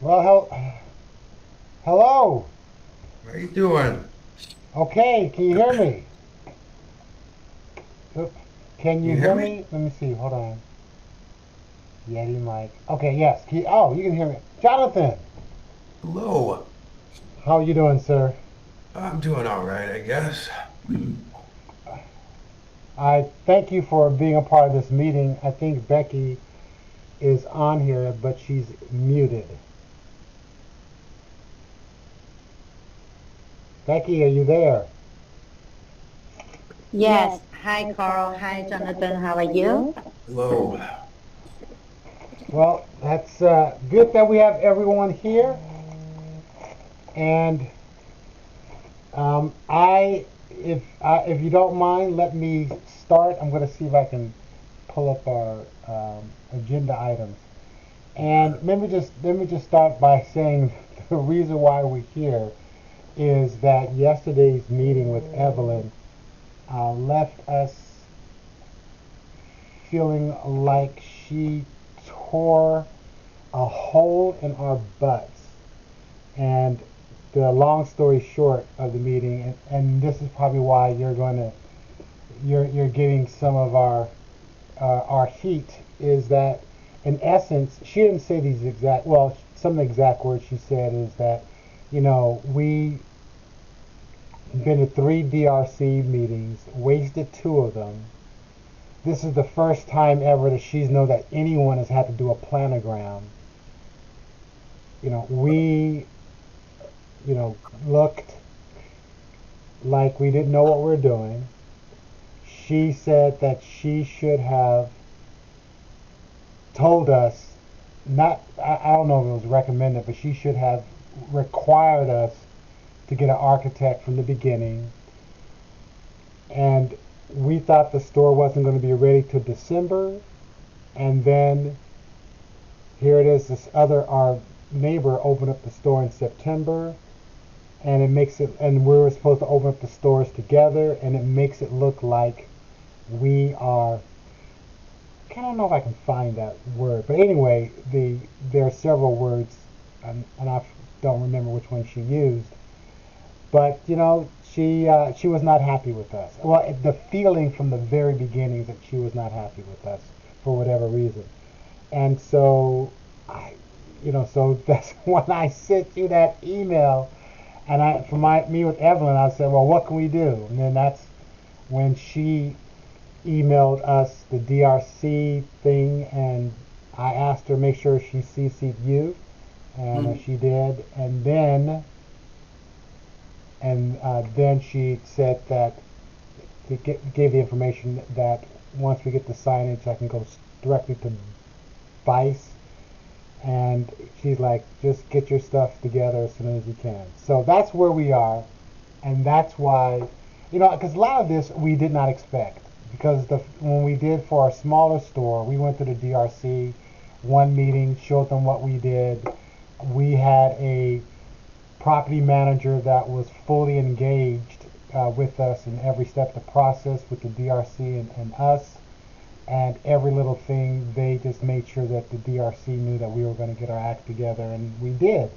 Well, hello. How you doing? Okay, can you hear me? Oop. Can Can you you hear hear me? me? Let me see. Hold on. Yeti mic. Okay, yes. Oh, you can hear me. Jonathan, Hello. how you doing, sir? I'm doing all right, I guess. I thank you for being a part of this meeting. I think Becky is on here, but she's muted. Becky, are you there? Yes. Hi, Carl. Hi, Jonathan. How are you? Hello. Well, that's good that we have everyone here. And if you don't mind, let me start. I'm going to see if I can pull up our agenda items. And let me just start by saying the reason why we're here is that yesterday's meeting with Evelyn left us feeling like she tore a hole in our butts. And the long story short of the meeting, and this is probably why you're getting some of our heat, is that in essence she didn't say these exact, well, some of the exact words she said is that, we been to 3 DRC meetings, wasted 2 of them. This is the first time ever that she's know that anyone has had to do a planogram. We looked like we didn't know what we were doing. She said that she should have told us, not, I don't know if it was recommended, but she should have required us to get an architect from the beginning. And we thought the store wasn't going to be ready till December. And then here it is, our neighbor opened up the store in September. And we were supposed to open up the stores together, and it makes it look like we are, I don't know if I can find that word, but anyway, there are several words, and I don't remember which one she used. But she was not happy with us. Well, the feeling from the very beginning is that she was not happy with us for whatever reason. And so so that's when I sent you that email, and me with Evelyn, I said, well, what can we do? And then that's when she emailed us the DRC thing, and I asked her to make sure she CC'd you, and Hmm. she did. And then she said that gave the information that once we get the signage, I can go directly to Vice. And she's like, just get your stuff together as soon as you can. So that's where we are, and that's why, because a lot of this we did not expect. Because when we did for our smaller store, we went to the DRC, one meeting, showed them what we did. We had a property manager that was fully engaged with us in every step of the process with the DRC and us. And every little thing, they just made sure that the DRC knew that we were going to get our act together, and we did.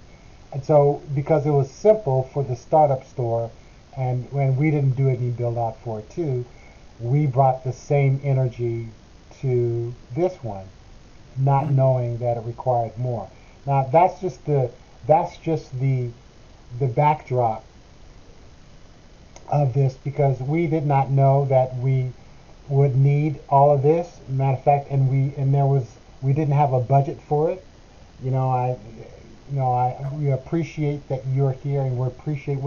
And so, because it was simple for the startup store, and when we didn't do any build out for it too, we brought the same energy to this one, not knowing that it required more. Now, that's just the backdrop of this, because we did not know that we would need all of this. Matter of fact, we didn't have a budget for it. You know, I we appreciate that you're here, and we appreciate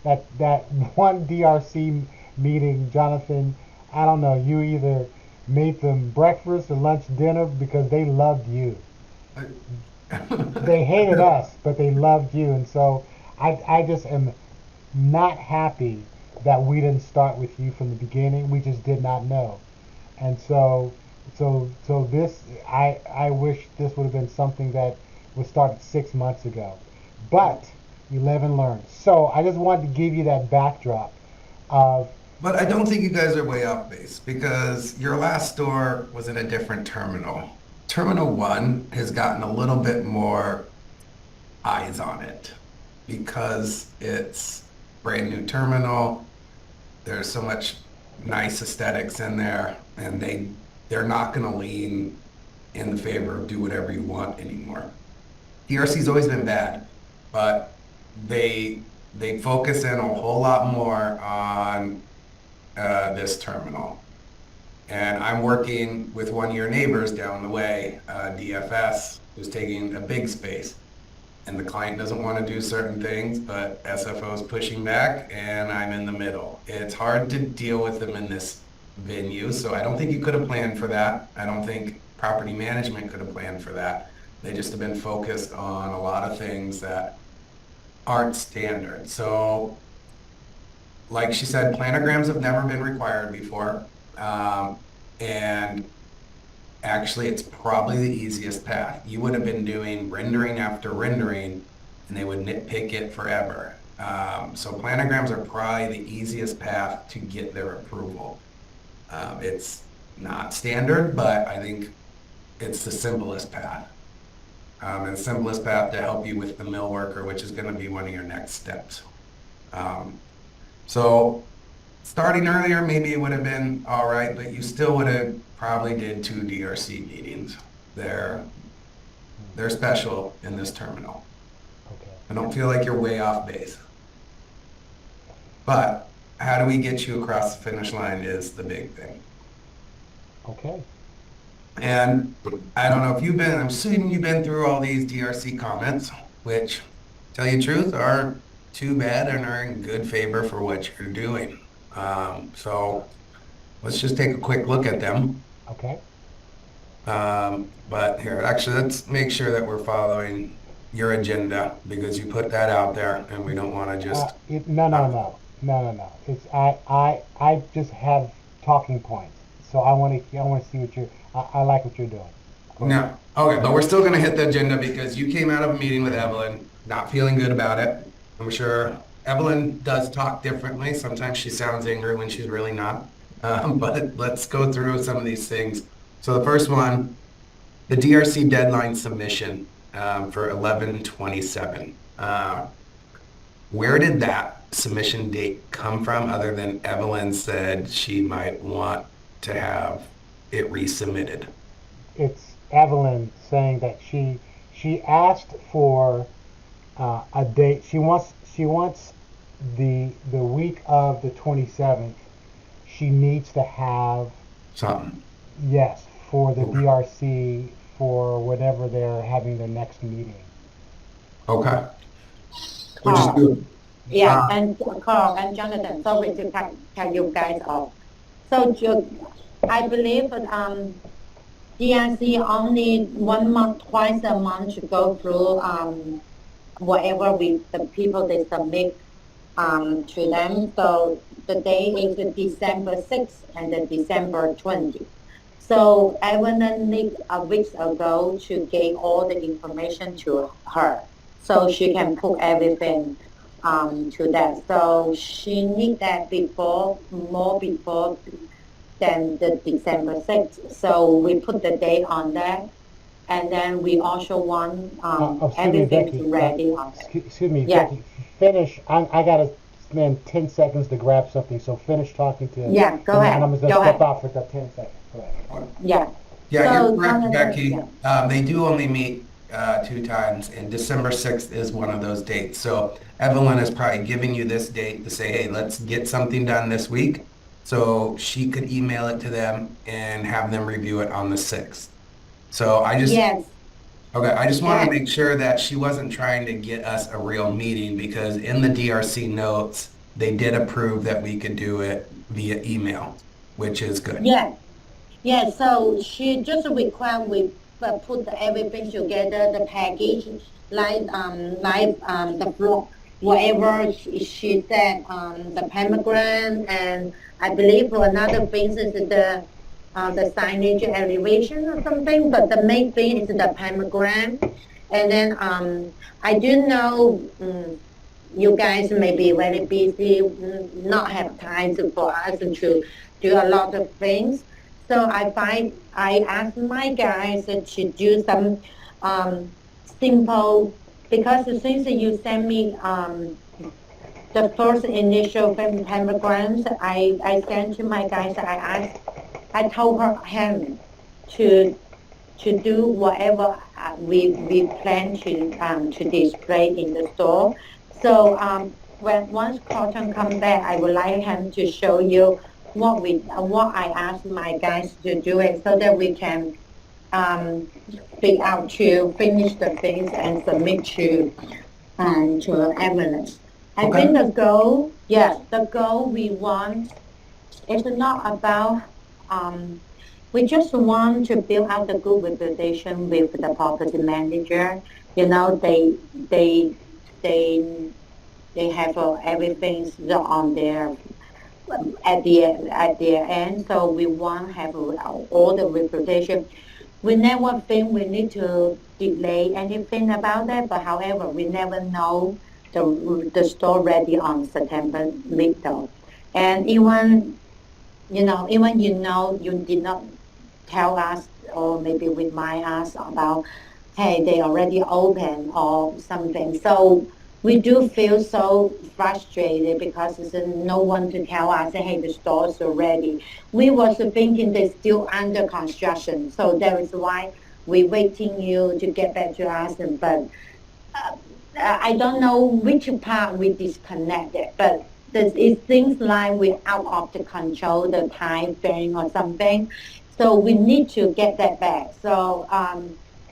that one DRC meeting, Jonathan. I don't know. You either made them breakfast or lunch, dinner, because they loved you. They hated us, but they loved you, and so I just am not happy that we didn't start with you from the beginning. We just did not know. And so this, I wish this would have been something that was started 6 months ago. But you live and learn. So I just wanted to give you that backdrop of, But I don't think you guys are way off base because your last store was in a different terminal. Terminal one has gotten a little bit more eyes on it because it's brand new terminal. There's so much nice aesthetics in there, and they're not going to lean in the favor of do whatever you want anymore. DRC's always been bad, but they focus in a whole lot more on this terminal. And I'm working with one of your neighbors down the way, DFS, who's taking a big space. And the client doesn't want to do certain things, but SFO is pushing back, and I'm in the middle. It's hard to deal with them in this venue, so I don't think you could have planned for that. I don't think property management could have planned for that. They just have been focused on a lot of things that aren't standard. So, like she said, planograms have never been required before. And actually, it's probably the easiest path. You would have been doing rendering after rendering, and they would nitpick it forever. So planograms are probably the easiest path to get their approval. It's not standard, but I think it's the simplest path. And the simplest path to help you with the mill worker, which is going to be one of your next steps. So starting earlier, maybe it would have been all right, but you still would have probably did 2 DRC meetings. They're special in this terminal. Okay. I don't feel like you're way off base. But how do we get you across the finish line is the big thing. Okay. And I don't know if I'm assuming you've been through all these DRC comments, which, tell you the truth, aren't too bad and are in good favor for what you're doing. So let's just take a quick look at them. Okay. But here, actually, let's make sure that we're following your agenda because you put that out there and we don't want to just. No. It's I just have talking points. So I want to see what I like what you're doing. No. Okay, but we're still going to hit the agenda because you came out of a meeting with Evelyn, not feeling good about it. I'm sure Evelyn does talk differently. Sometimes she sounds angry when she's really not. But let's go through some of these things. So the first one, the DRC deadline submission for 11/27. Where did that submission date come from other than Evelyn said she might want to have it resubmitted? It's Evelyn saying that she asked for a date. She wants the week of the 27th. She needs to have Something. yes for the DRC for whenever they're having their next meeting. Okay. Which is good. Yeah, and Carl and Jonathan, sorry to cut you guys off. So I believe DRC only 1 month, twice a month to go through whatever the people they submit to them. So the day is the December 6th and the December 20th. So Evelyn need a week ago to get all the information to her, so she can put everything to that. So she need that more before than the December 6th. So we put the date on that, and then we also want everything to ready on it. Excuse me, Yeah. Becky. Finish. I gotta spend 10 seconds to grab something. So finish talking to. Yeah, go ahead. And I'm just Go gonna step ahead. out for the 10 seconds. Go ahead. Yeah. Yeah, So, you're correct, Jonathan, Becky. yeah. They do only meet 2 times, and December 6th is one of those dates. So Evelyn is probably giving you this date to say, hey, let's get something done this week. So she could email it to them and have them review it on the 6th. So I just, Yes. okay, I just want to Yeah. make sure that she wasn't trying to get us a real meeting because in the DRC notes, they did approve that we could do it via email, which is good. Yeah. Yeah. So she just require we put everything together, the package, like the floor, whatever she said, the pentagram, and I believe for another thing is the signage elevation or something. But the main thing is the pentagram, and then I do know. You guys may be very busy, not have time for us to do a lot of things. So I asked my guys to do some simple because since you sent me the first initial telegrams, I sent to my guys. I told him to do whatever we plan to display in the store. So when once Cotton come back, I would like him to show you what I asked my guys to do it so that we can be out to finish the things and submit to Evelyn. I Okay. think the goal we want is not about we just want to build out a good reputation with the property manager. You know, they they have everything on their at their end. So we want to have all the reputation. We never think we need to delay anything about that, but however, we never know the store ready on September middle. And even you did not tell us or maybe remind us about, hey, they already open or something. So we do feel so frustrated because there's no one to tell us, hey, the store's already. We was thinking they're still under construction, so that is why we're waiting you to get back to us. But I don't know which part we disconnected, but it seems like we're out of the control, the time frame or something. So we need to get that back. So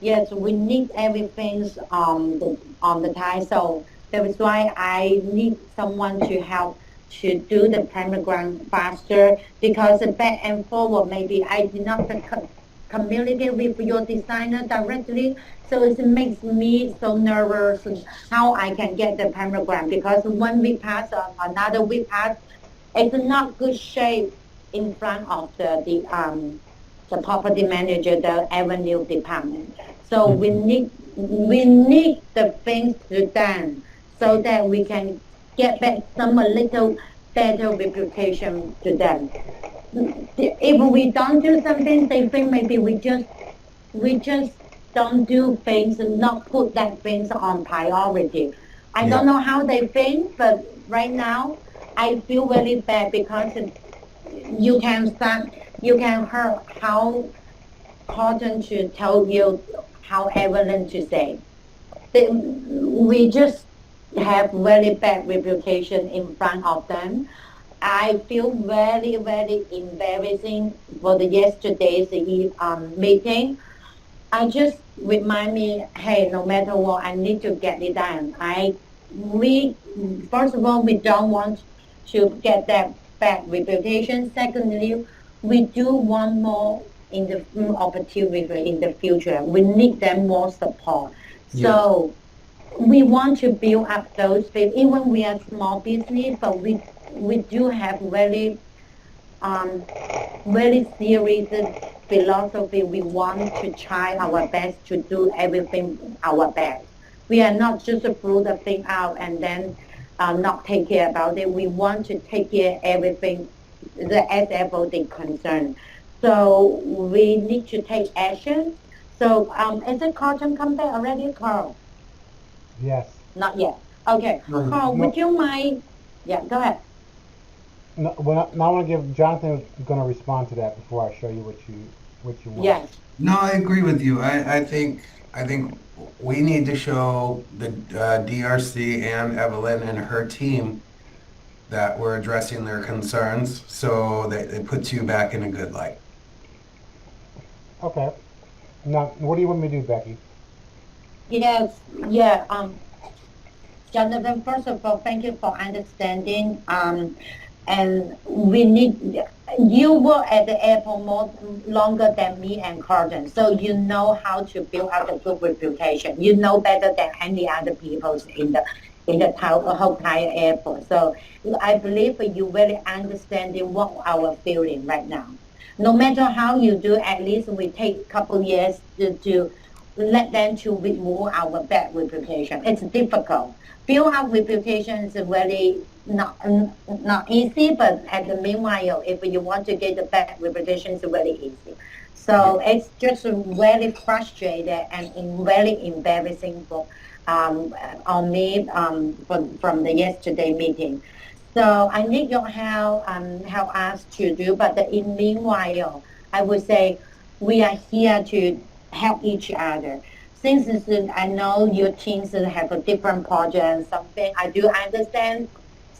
yes, we need everything on the time. So that is why I need someone to help to do the planogram faster because the back and forward maybe I did not communicate with your designer directly. So it makes me so nervous how I can get the planogram because one week pass or another week pass, it's not good shape in front of the property manager, the avenue department. So we need the things to done so that we can get back some a little better reputation to them. If we don't do something, they think maybe we just don't do things and not put that things on priority. I Yeah. don't know how they think, but right now I feel very bad because you can start, you can hear how Cotton to tell you how Evelyn to say. We just have very bad reputation in front of them. I feel very, very embarrassing for the yesterday's meeting. I just remind me, hey, no matter what, I need to get it done. We first of all, we don't want to get that bad reputation. Secondly, we do want more in the opportunity in the future. We need them more support. Yes. So we want to build up those people. Even we are small business, but we do have um, very serious philosophy. We want to try our best to do everything our best. We are not just throw the thing out and then not take care about it. We want to take care everything the SFO they concern. So we need to take action. So is it Carlton come back already, Carl? Yes. Not yet. Okay, No. Carl, would you mind? Yeah, go ahead. No, well, now I want to give Jonathan going to respond to that before I show you what you want. Yes. No, I agree with you. I think we need to show the DRC and Evelyn and her team that we're addressing their concerns so that it puts you back in a good light. Okay. Now, what do you want me to do, Becky? Yes. Yeah. Jonathan, first of all, thank you for understanding. And we need, you were at the airport more longer than me and Carlton, so you know how to build up a good reputation. You know better than any other people in the whole entire airport. So I believe you really understanding what our feeling right now. No matter how you do, at least we take a couple years to let them to remove our bad reputation. It's difficult. Build up reputation is really not easy, but at the meanwhile, if you want to get the bad reputation, it's very easy. So it's just very frustrated and very embarrassing on me from the yesterday meeting. So I need your help us to do. But in meanwhile, I would say we are here to help each other. Since I know your teams have a different project and something, I do understand.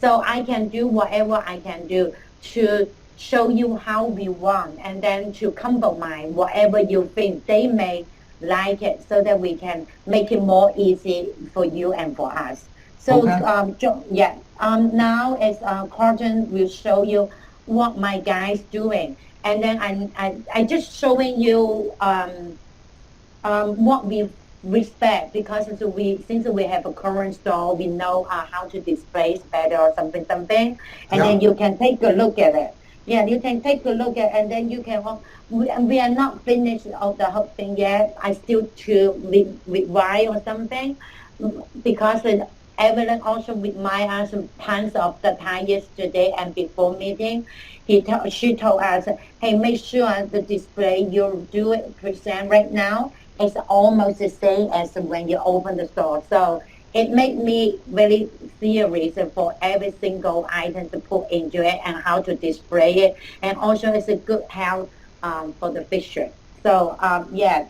So I can do whatever I can do to show you how we want, and then to compromise whatever you think they may like it, so that we can make it more easy for you and for us. So, Okay. Yeah, now as Carlton will show you what my guys doing, and then I just showing you what we respect, because since we have a current store, we know how to display better or something, and Yeah. then you can take a look at it. Yeah, you can take a look at, and then you can. We are not finished of the whole thing yet. I still to revise or something, because Evelyn also remind us tons of the time yesterday and before meeting. She told us, hey, make sure the display you do it present right now is almost the same as when you open the store. So it made me very serious for every single item to put into it and how to display it. And also it's a good help for the picture. So yeah,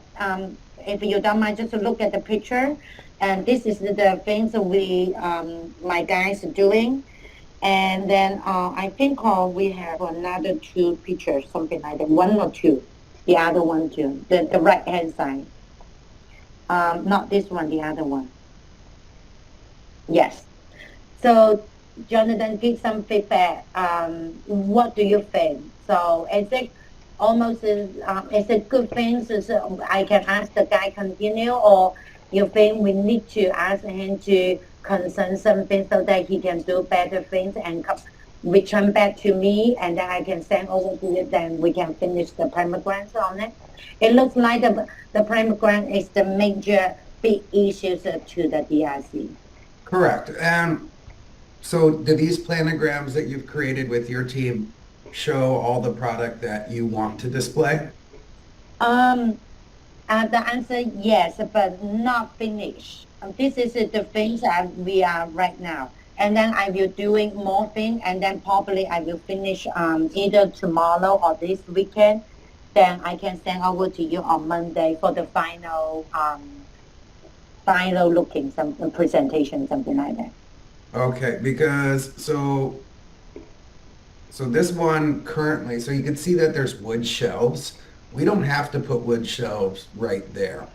if you don't mind, just look at the picture. And this is the things that my guys are doing. And then I think we have another two pictures, something like that, one or two. The other one too, the right hand side. Not this one, the other one. Yes. So, Jonathan, give some feedback. What do you think? So, is it good things? I can ask the guy continue, or you think we need to ask him to concern something so that he can do better things and return back to me, and then I can send over to you. Then we can finish the pomegranate on it. It looks like the pomegranate is the major big issues to the DRC. Correct. And so do these planograms that you've created with your team show all the product that you want to display? The answer yes, but not finished. This is the things that we are right now. And then I will doing more things, and then probably I will finish either tomorrow or this weekend. Then I can send over to you on Monday for the final looking some presentation, something like that. Okay, because so this one currently, so you can see that there's wood shelves. We don't have to put wood shelves right there.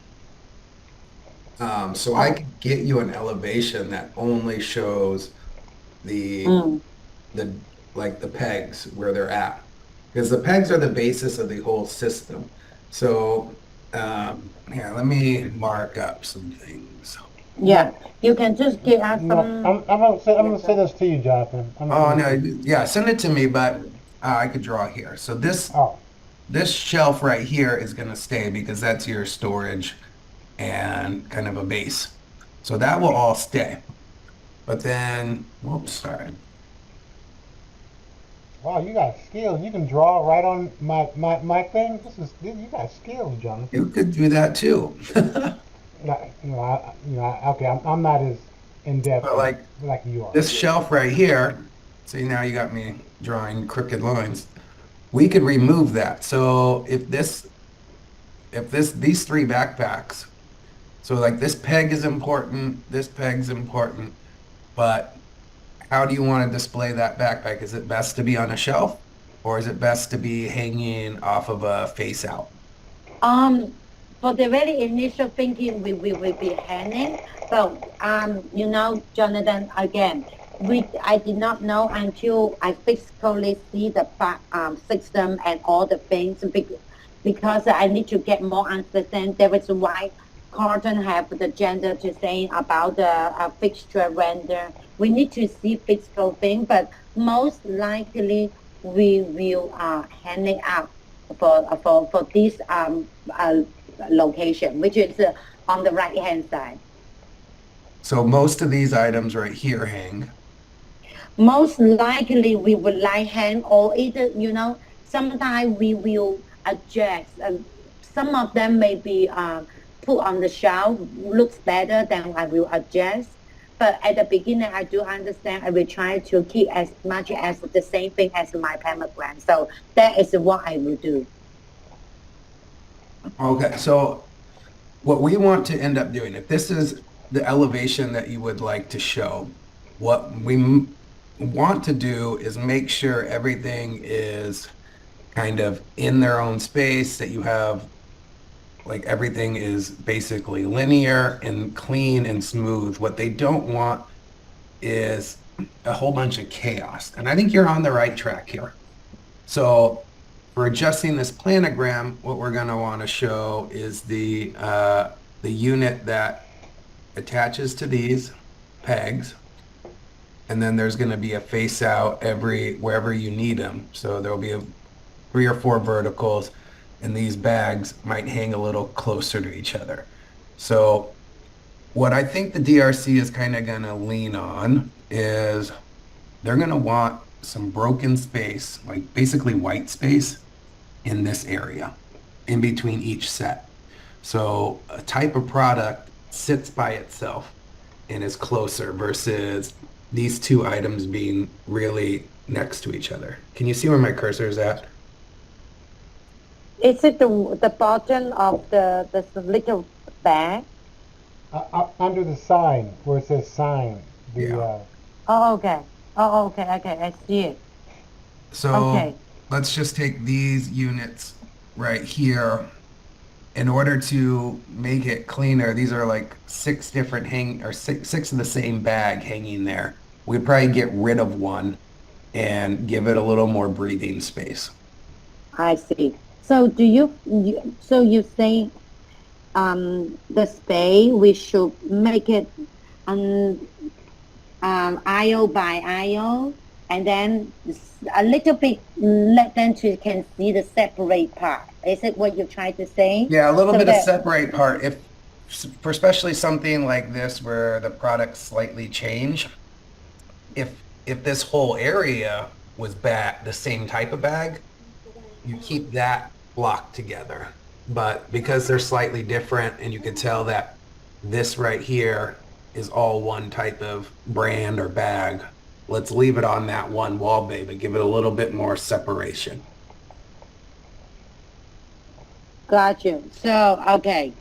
So I could get you an elevation that only shows the the like the pegs where they're at, because the pegs are the basis of the whole system. So here, let me mark up some things. Yeah, you can just give us No, some. I'm gonna say this to you, Jonathan. Oh no, yeah, send it to me, but I could draw here. So Oh, this shelf right here is going to stay because that's your storage and kind of a base. So that will all stay. But then, whoops, sorry. wow, you got skills. You can draw right on my thing. You got skills, Jonathan. You could do that too. Okay, I'm not as in depth But like you are. this shelf right here, see now you got me drawing crooked lines. We could remove that. So if these three backpacks, so like this peg is important, this peg's important, but how do you want to display that backpack? Is it best to be on a shelf, or is it best to be hanging off of a face out? For the very initial thinking, we will be hanging. But Jonathan, again, I did not know until I physically see the system and all the things, because I need to get more understand. That is why Carlton have the gender to say about the fixture render. We need to see physical thing, but most likely we will hang it up for this location, which is on the right hand side. So most of these items right here hang. Most likely we would like hang, or either, sometimes we will adjust. Some of them may be put on the shelf looks better, then I will adjust. But at the beginning, I do understand I will try to keep as much as the same thing as my pomegranate. So that is what I will do. Okay, so what we want to end up doing, if this is the elevation that you would like to show, what we want to do is make sure everything is kind of in their own space, that you have like everything is basically linear and clean and smooth. What they don't want is a whole bunch of chaos. And I think you're on the right track here. So for adjusting this planogram, what we're going to want to show is the unit that attaches to these pegs. And then there's going to be a face out wherever you need them. So there'll be 3 or 4 verticals, and these bags might hang a little closer to each other. So what I think the DRC is kind of going to lean on is they're going to want some broken space, like basically white space in this area in between each set. So a type of product sits by itself and is closer versus these 2 items being really next to each other. Can you see where my cursor is at? Is it the bottom of the little bag? Under the sign, where it says sign. Yeah. Oh, okay. Oh, okay. I see it. So Okay. let's just take these units right here. In order to make it cleaner, these are like 6 different six of the same bag hanging there. We'd probably get rid of one and give it a little more breathing space. I see. So so you think the space we should make it aisle by aisle, and then a little bit let them can see the separate part. Is it what you're trying to say? Yeah, a little So bit of that- separate part. For especially something like this where the products slightly change, if this whole area was the same type of bag, you keep that blocked together. But because they're slightly different, and you can tell that this right here is all one type of brand or bag, let's leave it on that one wall bay, but give it a little bit more separation. Got you. So, okay.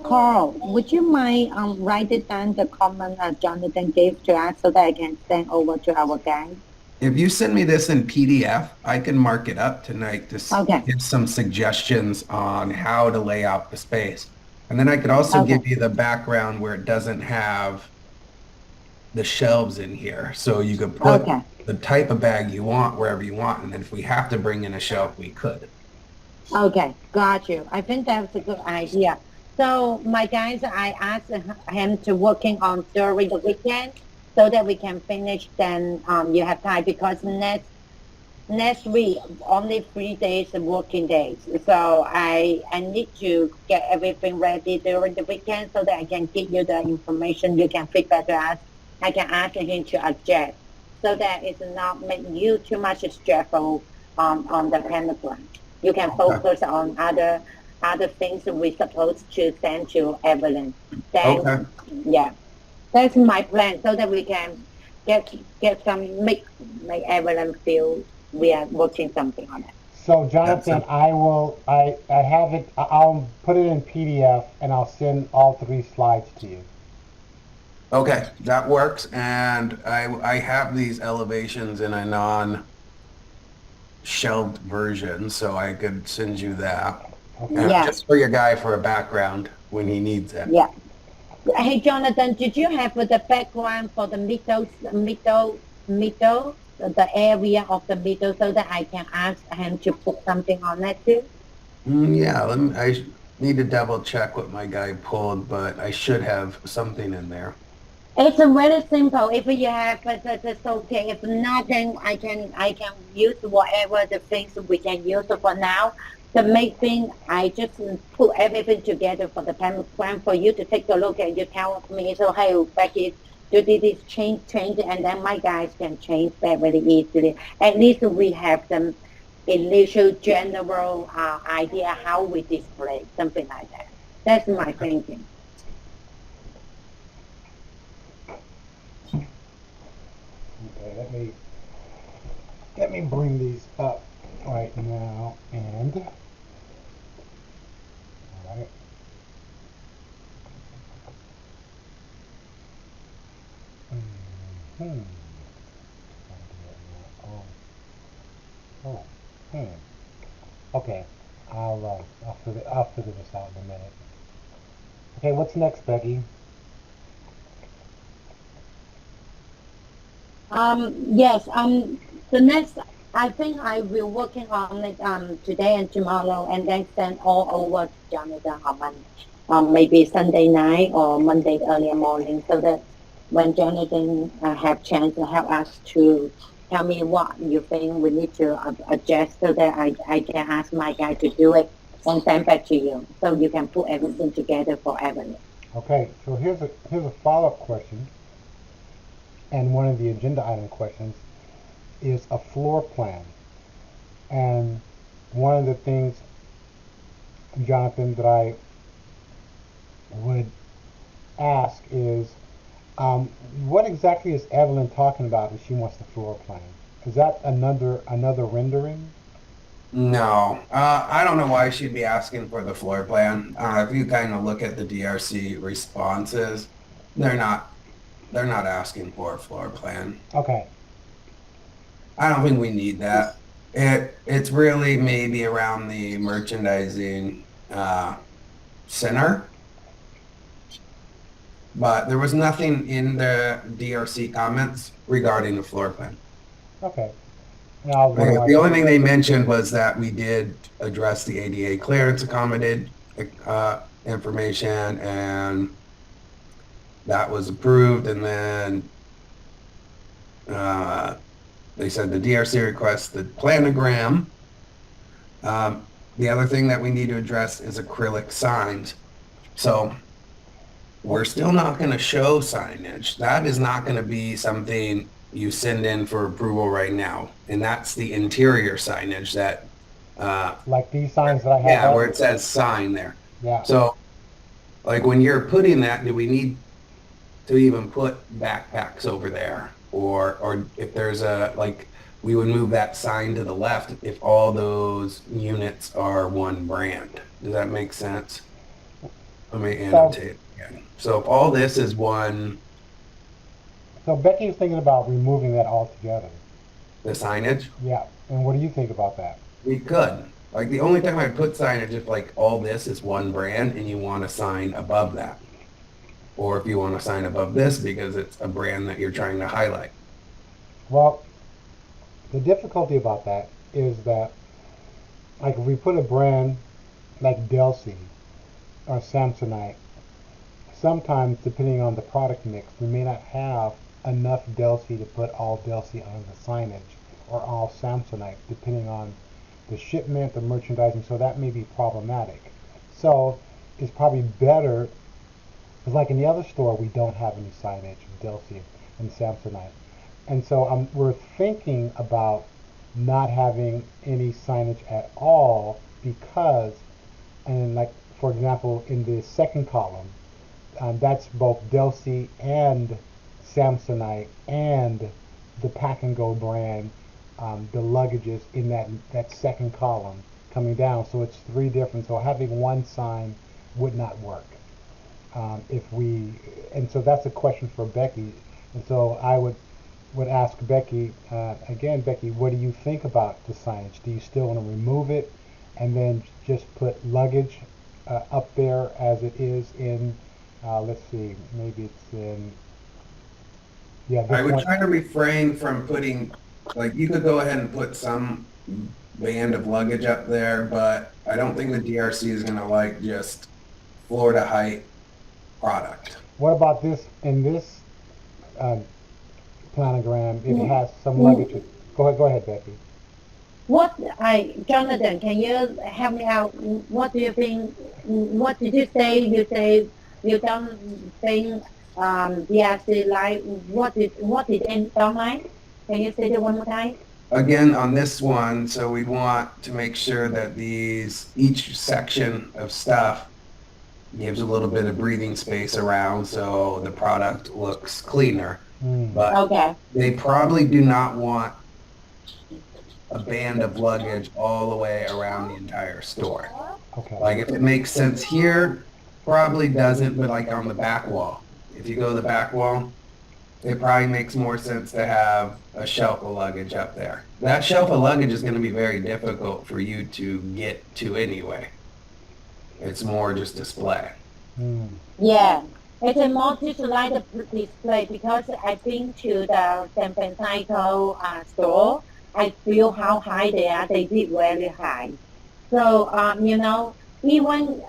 Carl, would you mind write it down the comment Jonathan gave to us so that I can send over to our guy? If you send me this in PDF, I can mark it up tonight to Okay. give some suggestions on how to lay out the space. And then I could also Okay. give you the background where it doesn't have the shelves in here. So you could put Okay. the type of bag you want wherever you want. And then if we have to bring in a shelf, we could. Okay, got you. I think that's a good idea. So my guys, I asked him to working on during the weekend so that we can finish. Then you have time because next week only 3 days of working days. So I need to get everything ready during the weekend so that I can give you the information. You can feedback to us. I can ask him to adjust so that it's not making you too much stressful on the pentagram. You can focus on other things we're supposed to send to Evelyn. Then, Okay. yeah, that's my plan so that we can get some make Evelyn feel we are working something on it. So Jonathan, I have it, I'll put it in PDF and I'll send all 3 slides to you. Okay, that works. And I have these elevations in a non-shelved version, so I could send you that. Yeah. Just for your guy for a background when he needs it. Yeah. Hey, Jonathan, did you have the background for the middle, the area of the middle, so that I can ask him to put something on that too? Yeah, I need to double check what my guy pulled, but I should have something in there. It's very simple. If you have, that's okay. If not, then I can use whatever the things we can use for now. The main thing, I just put everything together for the plan for you to take a look and you tell me, so hey, Becky, you did this change, and then my guys can change that very easily. At least we have the initial general idea how we display, something like that. That's my thinking. Okay, let me bring these up right now, and all right. Hmm. Oh. Okay. I'll figure this out in a minute. Okay, what's next, Becky? Yes, the next, I think I will working on it, today and tomorrow, and then send all over to Jonathan on, maybe Sunday night or Monday early morning, so that when Jonathan have chance to help us to tell me what you think we need to adjust, so that I can ask my guy to do it and send back to you, so you can put everything together for Evelyn. Okay, so here's a follow-up question, and one of the agenda item questions is a floor plan. And one of the things, Jonathan, that I would ask is, what exactly is Evelyn talking about if she wants the floor plan? Is that another rendering? No, I don't know why she'd be asking for the floor plan. If you kind of look at the DRC responses, they're not they're not asking for a floor plan. Okay, I don't think we need that. It's really maybe around the merchandising center, but there was nothing in the DRC comments regarding the floor plan. okay. Now, The only thing they mentioned was that we did address the ADA clearance accommodated information, and that was approved. And then they said the DRC requests the planogram. The other thing that we need to address is acrylic signs. So we're still not going to show signage. That is not going to be something you send in for approval right now. And that's the interior signage that, like these signs that I have yeah, up? where it says sign there. Yeah. So like when you're putting that, do we need to even put backpacks over there? Or if there's like, we would move that sign to the left if all those units are one brand. Does that make sense? Let me annotate again. So if all this is one, So Becky's thinking about removing that altogether. the signage, Yeah. And what do you think about that? we could. Like the only time I'd put signage if like all this is one brand and you want a sign above that. Or if you want a sign above this because it's a brand that you're trying to highlight. Well, the difficulty about that is that, like, if we put a brand like Delsey or Samsonite, sometimes depending on the product mix, we may not have enough Delsey to put all Delsey on the signage or all Samsonite, depending on the shipment, the merchandising. So that may be problematic. So it's probably better, because like in the other store, we don't have any signage of Delsey and Samsonite. And so we're thinking about not having any signage at all because, and like, for example, in the second column, that's both Delsey and Samsonite and the Pack and Go brand, the luggages in that second column coming down. So it's three different. So having one sign would not work. And so that's a question for Becky. And so I would ask Becky, again, Becky, what do you think about the signage? Do you still want to remove it and then just put luggage up there as it is in, let's see, maybe it's in, yeah, I this would one. try to refrain from putting, like, you could go ahead and put some band of luggage up there, but I don't think the DRC is going to like just Florida height product. What about this, in this planogram, it has some luggage. Go ahead, Becky. Jonathan, can you help me out? What do you think? What did you say? You say you don't think DRC like what did they don't like? Can you say that one more time? Again, on this one, so we want to make sure that each section of stuff gives a little bit of breathing space around so the product looks cleaner. Mm. But Okay. they probably do not want a band of luggage all the way around the entire store. Okay. Like if it makes sense here, probably doesn't, but like on the back wall. If you go to the back wall, it probably makes more sense to have a shelf of luggage up there. That shelf of luggage is going to be very difficult for you to get to anyway. It's more just display. Mm. Yeah, it's a more just like the display because I've been to the San Francisco store. I feel how high they are. They did very high. So, even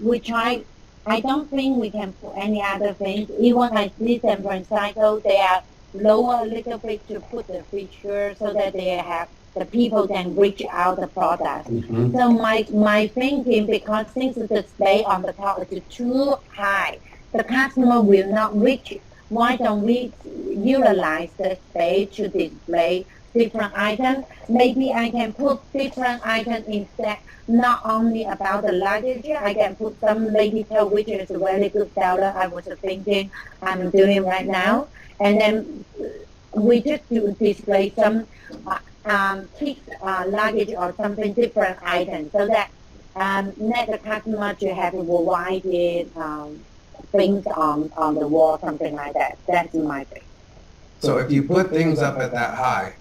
we try, I don't think we can put any other things. Even I see San Francisco, they are lower a little bit to put the feature so that they have the people can reach out the product. Mm-hmm. So my thinking, because since the space on the top is too high, the customer will not reach it. Why don't we utilize the space to display different items? Maybe I can put different items instead, not only about the luggage. I can put some lady toe, which is a very good seller. I was thinking I'm doing right now. And then we just do display some kids luggage or something different items so that let the customer to have a variety things on the wall, something like that. That's my thing. So if you put things up at that high,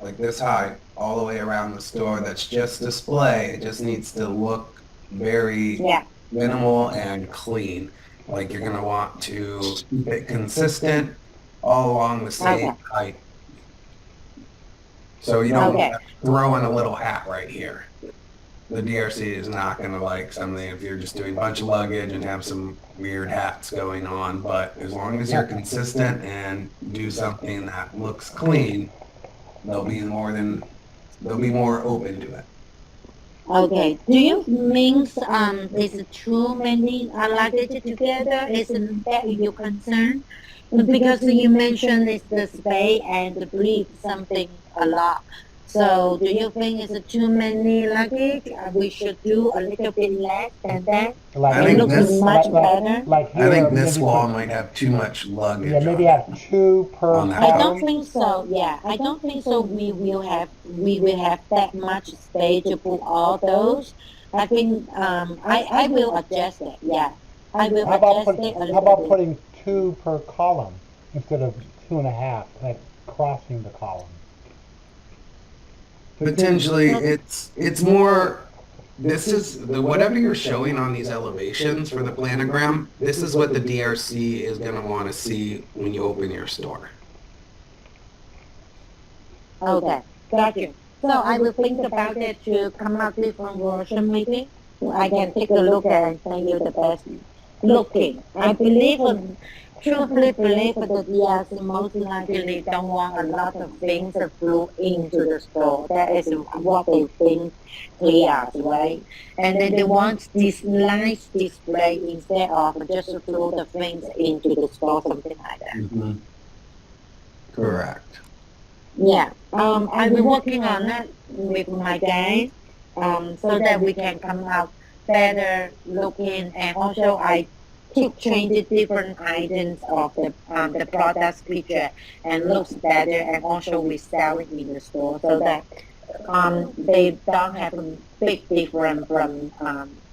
like this high, all the way around the store, that's just display. It just needs to look very Yeah. minimal and clean. Like you're gonna want to keep it consistent all along the same Okay. height. So you don't Okay. throw in a little hat right here. The DRC is not gonna like something if you're just doing a bunch of luggage and have some weird hats going on. But as long as you're consistent and do something that looks clean, they'll be more open to it. Okay. Do you mean there's too many luggage together? Isn't that your concern? Because you mentioned it's the space and breathe something a lot. So do you think it's too many luggage? We should do a little bit less than that. I It think looks this- much better. Like here, I think this maybe wall put- might have too much luggage. Yeah, maybe on it. have two per On that. I don't column. think so. Yeah, I don't think so. We will have that much space to put all those. I think I will adjust it. Yeah, I will How about adjust it a how little about bit. putting two per column instead of 2.5, like crossing the column? Potentially, it's more. This is the whatever you're showing on these elevations for the planogram. This is what the DRC is going to want to see when you open your store. Okay, got you. So I will think about it to come out different version maybe. I can take a look at and send you the best looking. I believe, truthfully believe that the DRC most likely don't want a lot of things to flow into the store. That is what they think clear, right? And then they want this nice display instead of just to throw the things into the store, something like that. Mm-hmm. Correct. Yeah, I've been working on it with my guys, so that we can come out better looking, and also I keep changing different items of the product's picture and looks better, and also we sell it in the store so that they don't have a big difference from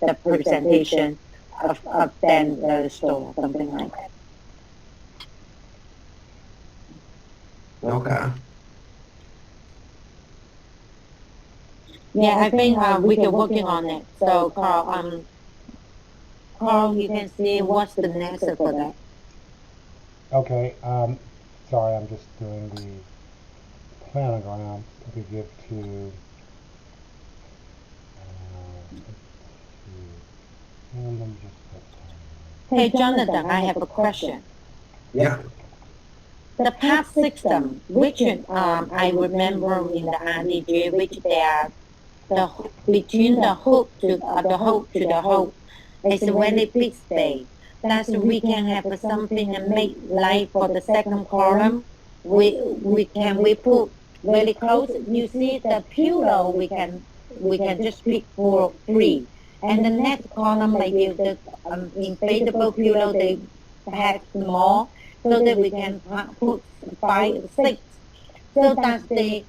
the presentation of than the store, something like that. Okay. Yeah, I think we can working on it. So Carl, you can see what's the next for that. Okay, sorry, I'm just doing the planogram to give to, and let me just put, Hey, Jonathan, I have a question. Yeah. The path system, which I remember in the RDG, which they are between the hook to the hook, is a very big space. That's we can have something and make like for the second column. We put very close. You see the pillow we can just pick for free, And the next column maybe the inflatable pillow they have more, so that we can put 5, 6, so that they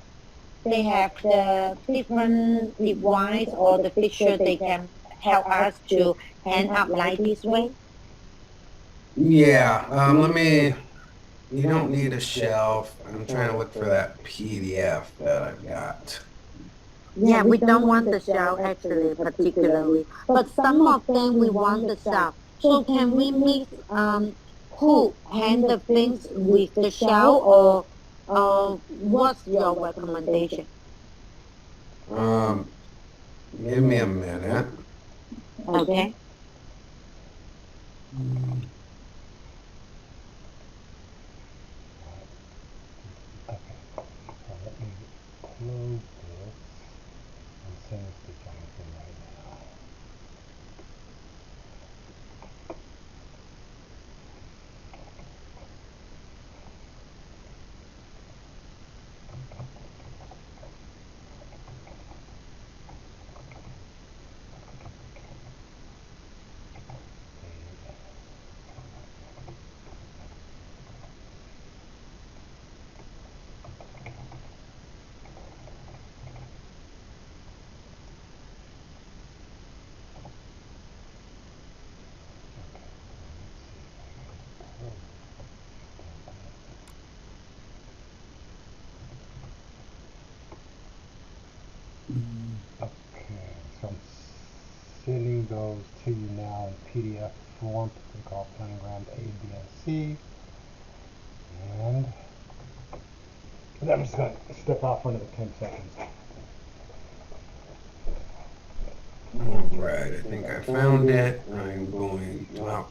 have the different device or the feature they can help us to hang up like this way. Yeah, you don't need a shelf. I'm trying to look for that PDF that I've got. Yeah, we don't want the shelf actually particularly, but some of them we want the shelf. So can we mix hook hang the things with the shelf, or what's your recommendation? Um, Give me a minute. Okay. Okay. So let me close this and send this to Jonathan right now. Okay, so I'm sending those to you now in PDF form. We call planogram A, B, and C. And I'm just going to step out for another 10 seconds. Right, I think I found it. I'm going, well,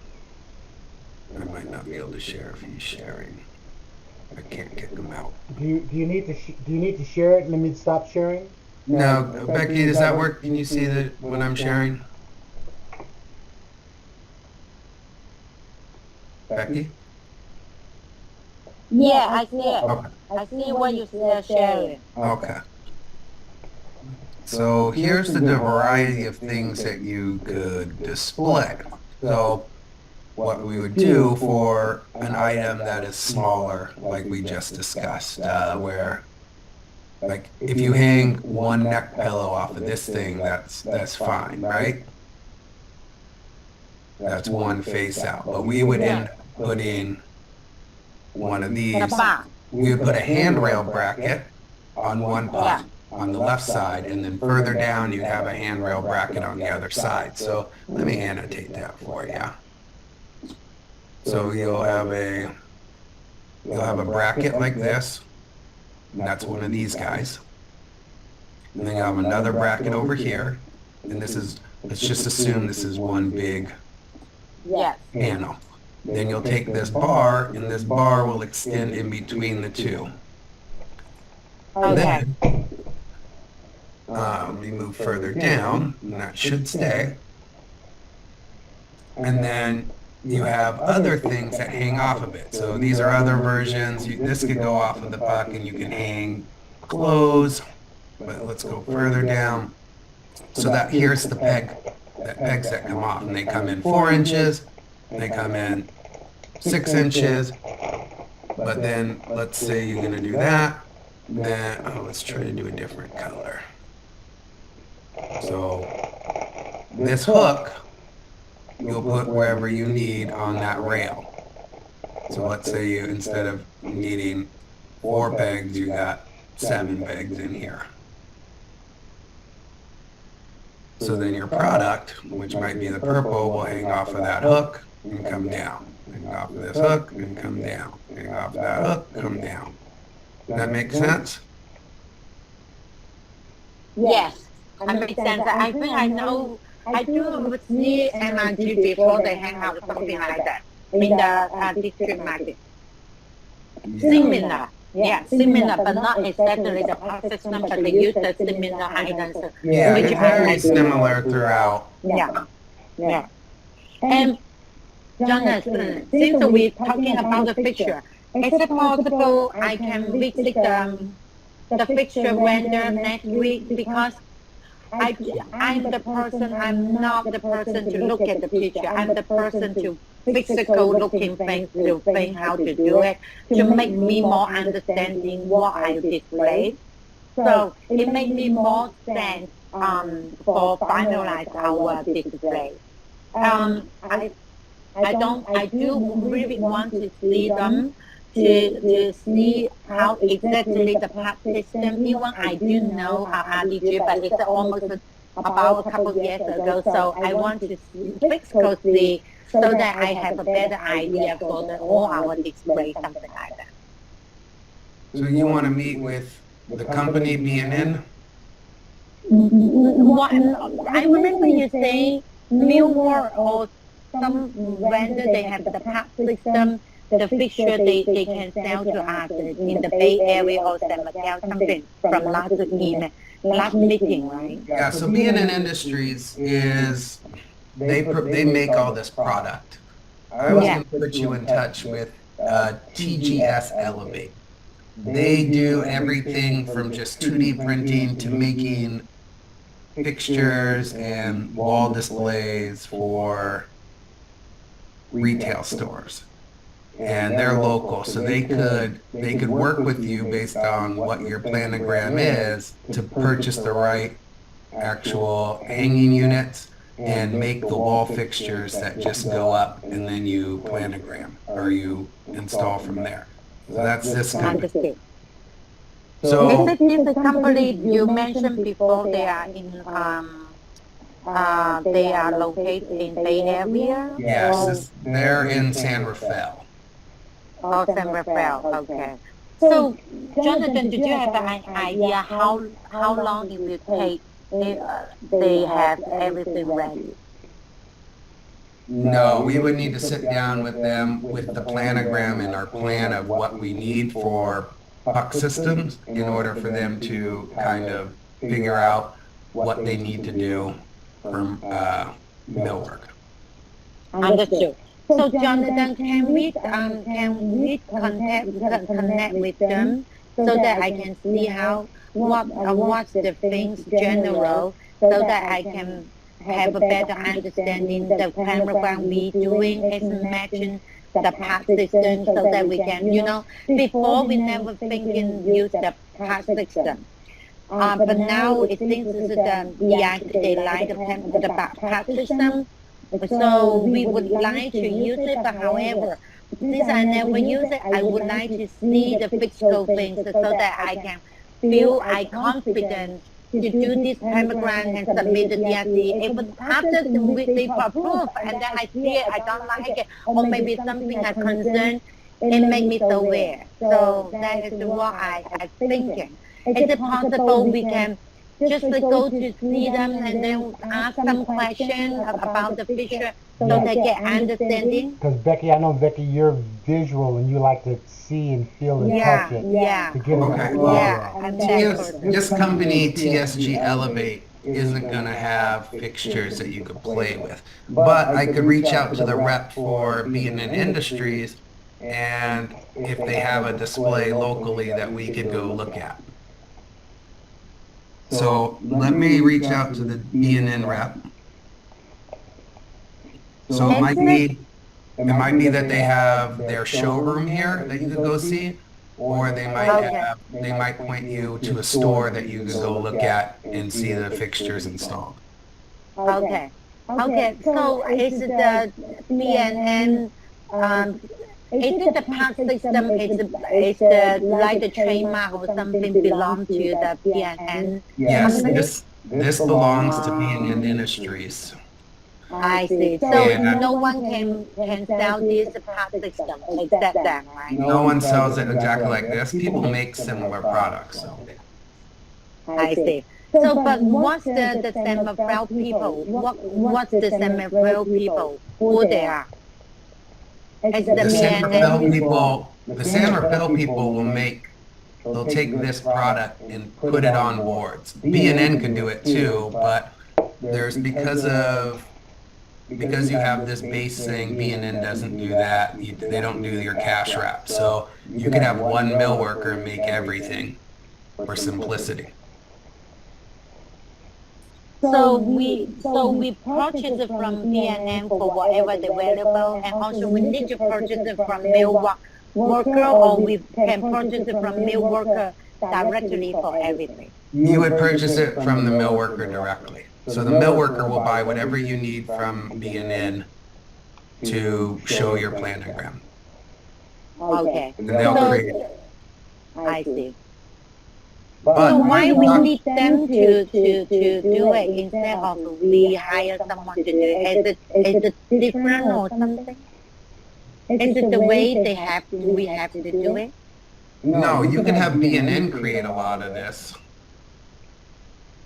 I might not be able to share if he's sharing. I can't kick him out. Do you need to share it? Let me stop sharing. No, Becky, does that work? Can you see that when I'm sharing? Becky? Yeah, I see it. Okay. I see what you're sharing. Okay. So here's the variety of things that you could display. So what we would do for an item that is smaller, like we just discussed, where like if you hang one neck pillow off of this thing, that's fine, right? That's one face out. But we would end up putting one of these. We would put a handrail bracket on one part on the left side, and then further down you'd have a handrail bracket on the other side. So let me annotate that for you. So you'll have a bracket like this, and that's one of these guys. And then you have another bracket over here, and let's just assume this is one big panel. Then you'll take this bar, and this bar will extend in between the two. And then, let me move further down, and that should stay. And then you have other things that hang off of it. So these are other versions. This could go off of the puck, and you can hang clothes. But let's go further down. So that here's the pegs that come off, and they come in 4 inches. They come in 6 inches. But then let's say you're gonna do that. Then let's try to do a different color. So this hook you'll put wherever you need on that rail. So let's say you, instead of needing 4 pegs, you got 7 pegs in here. So then your product, which might be the purple, will hang off of that hook and come down. Hang off of this hook and come down. Hang off of that hook, come down. Does that make sense? Yes, that makes sense. I think I know. I do see MRG before they hang out something like that in the district market. Similar. Yeah, similar, but not exactly the part system, but they use the similar items. Yeah, which it's very similar throughout. Yeah. And Jonathan, since we're talking about the picture, is it possible I can visit the picture vendor next week? Because I'm the person, I'm not the person to look at the picture. I'm the person to physical looking things, to think how to do it, to make me more understanding what I display. So it made me more sense for finalize our display. I I do really want to see them to see how exactly the part system. Even I do know how RDG, but it's almost about a couple of years ago. So I want to physically see so that I have a better idea for the all our display, something like that. So you want to meet with the company BNN? What I remember you saying Millward or some vendor they have the part system, the fixture they can sell to us in the Bay Area or San Mateo, something from last email, last meeting, right? Yeah, so BNN Industries is, they make all this product. I was Yeah. going to put you in touch with TGS Elevate. They do everything from just 2D printing to making fixtures and wall displays for retail stores. And they're local, so they could work with you based on what your planogram is to purchase the right actual hanging units and make the wall fixtures that just go up and then you planogram or you install from there. So that's this company. Understood. So Is it this company you mentioned before? They are in they are located in Bay Area. yes, they're in San Rafael. Oh, San Rafael. Okay. So, Jonathan, did you have an idea how long it will take if they have everything ready? No, we would need to sit down with them with the planogram and our plan of what we need for puck systems in order for them to kind of figure out what they need to do for millwork. Understood. So, Jonathan, can we connect with them so that I can see how what's the things general so that I can have a better understanding the planogram we doing is matching the part system so that we can, before we never thinking use the part system. But now it seems that they like the part system. So we would like to use it, but however, since I never use it, I would like to see the physical things so that I can feel I confident to do this planogram and submit the DRC. If after they approve and then I see it, I don't like it, or maybe something I concern, it make me so weird. So that is what I thinking. Is it possible we can just go to see them and then ask some questions about the picture so they get understanding? Because Becky, I know Becky, you're visual and you like to see and feel and touch it to get an Okay, idea. well, Yeah, and This company, TSG Elevate, isn't going to have fixtures that you could play with. But I could reach out to the rep for B&N Industries, and if they have a display locally that we could go look at. So let me reach out to the B&N rep. So it might be that they have their showroom here that you could go see, or they might point you to a store that you could go look at and see the fixtures installed. Okay. Okay. So is it the BNN? Is it the part system? Is the like the trademark or something belong to the BNN? Yes, this belongs to B&N Industries. I see. So Yeah. no one can sell this part system except them, right? No one sells it exactly like this. People make similar products. So. I see. So, but what's the San Rafael people? What's the San Rafael people? Who they are? Is the The San Rafael BNN? people, they'll take this product and put it on boards. B&N can do it too, but there's because you have this base thing, B&N doesn't do that. They don't do your cash wrap. So you could have one mill worker make everything for simplicity. So we purchase it from B&M for whatever the available, and also we need to purchase it from mill worker, or we can purchase it from mill worker directly for everything. You would purchase it from the mill worker directly. So the mill worker will buy whatever you need from B&N to show your planogram. Okay. And they'll So- create it. I see. But So why we need them to do it instead of we hire someone to do it? Is it different or something? Is it the way we have to do it? no, you can have B&N create a lot of this,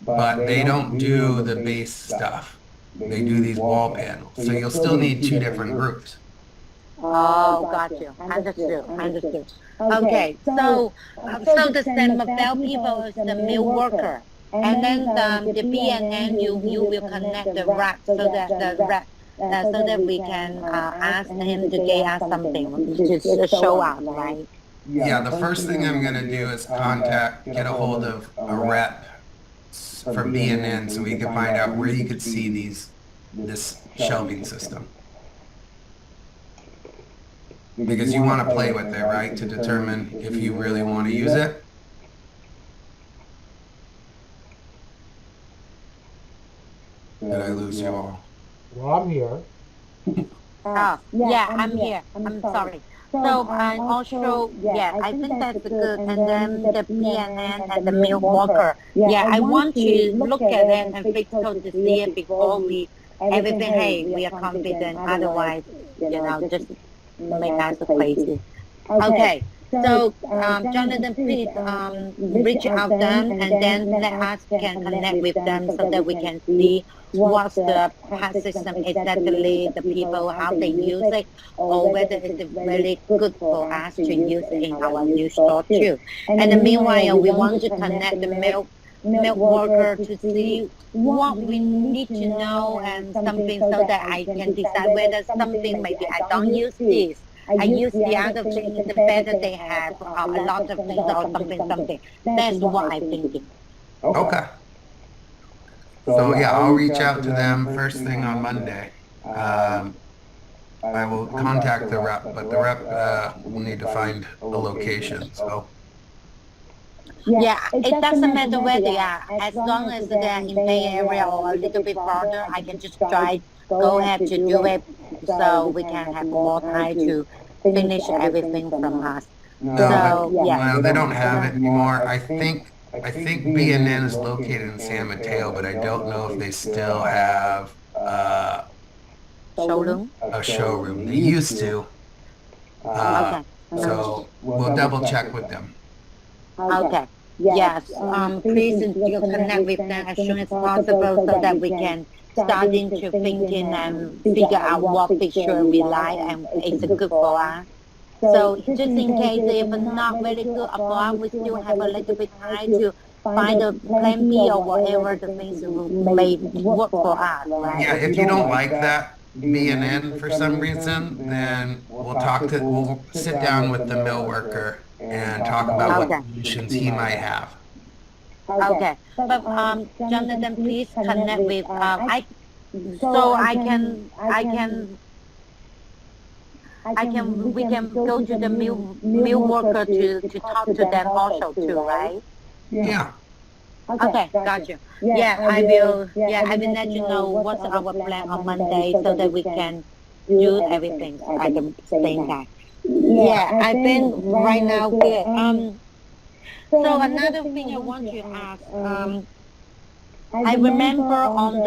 but they don't do the base stuff. They do these wall panels. So you'll still need two different groups. Oh, got you. Understood. Okay, so the Stammerville people is the mill worker, and then the B&N you will connect the rack so that the rack so that we can ask him to get us something to show us, right? Yeah, the first thing I'm gonna do is get a hold of a rep from B&N so we can find out where you could see this shelving system. Because you want to play with it, right, to determine if you really want to use it. Did I lose you all? Well, I'm here. Oh, yeah, I'm here. I'm sorry. So, and also, yeah, I think that's good. And then the B&N and the mill worker. Yeah, I want to look at it and physical to see it before everything, hey, we are confident. Otherwise, just make us crazy. Okay. So, Jonathan, please reach out them, and then let us can connect with them so that we can see what's the PAT system exactly, the people, how they use it, or whether it's really good for us to use it in our new store too. And meanwhile, we want to connect the milk worker to see what we need to know and something so that I can decide whether something maybe I don't use this. I use the other thing, the better they have a lot of things or something. That's what I'm thinking. Okay. So yeah, I'll reach out to them first thing on Monday. I will contact the rep, but the rep will need to find a location. So Yeah, it doesn't matter where they are. As long as they're in Bay Area or a little bit farther, I can just go ahead to do it so we can have more time to finish everything from us. So, yeah. well, they don't have it anymore. I think B&N is located in San Mateo, but I don't know if they still have Showroom? a showroom. They used to. Okay. So we'll double check with them. Okay. Yes. Please you connect with them as soon as possible so that we can start into thinking and figure out what picture we like and it's good for us. So just in case if not very good for us, we still have a little bit time to find a plan B or whatever the things may work for us, right? Yeah, if you don't like that B&N for some reason, then we'll sit down with the mill worker and talk about what solutions he might have. Okay, but Jonathan, please connect with I can we can go to the mill worker to talk to them also too, right? Yeah. Okay, got you. Yeah, I will let you know what's our plan on Monday so that we can do everything at the same time. Yeah, I think right now good. So another thing I want to ask, I remember on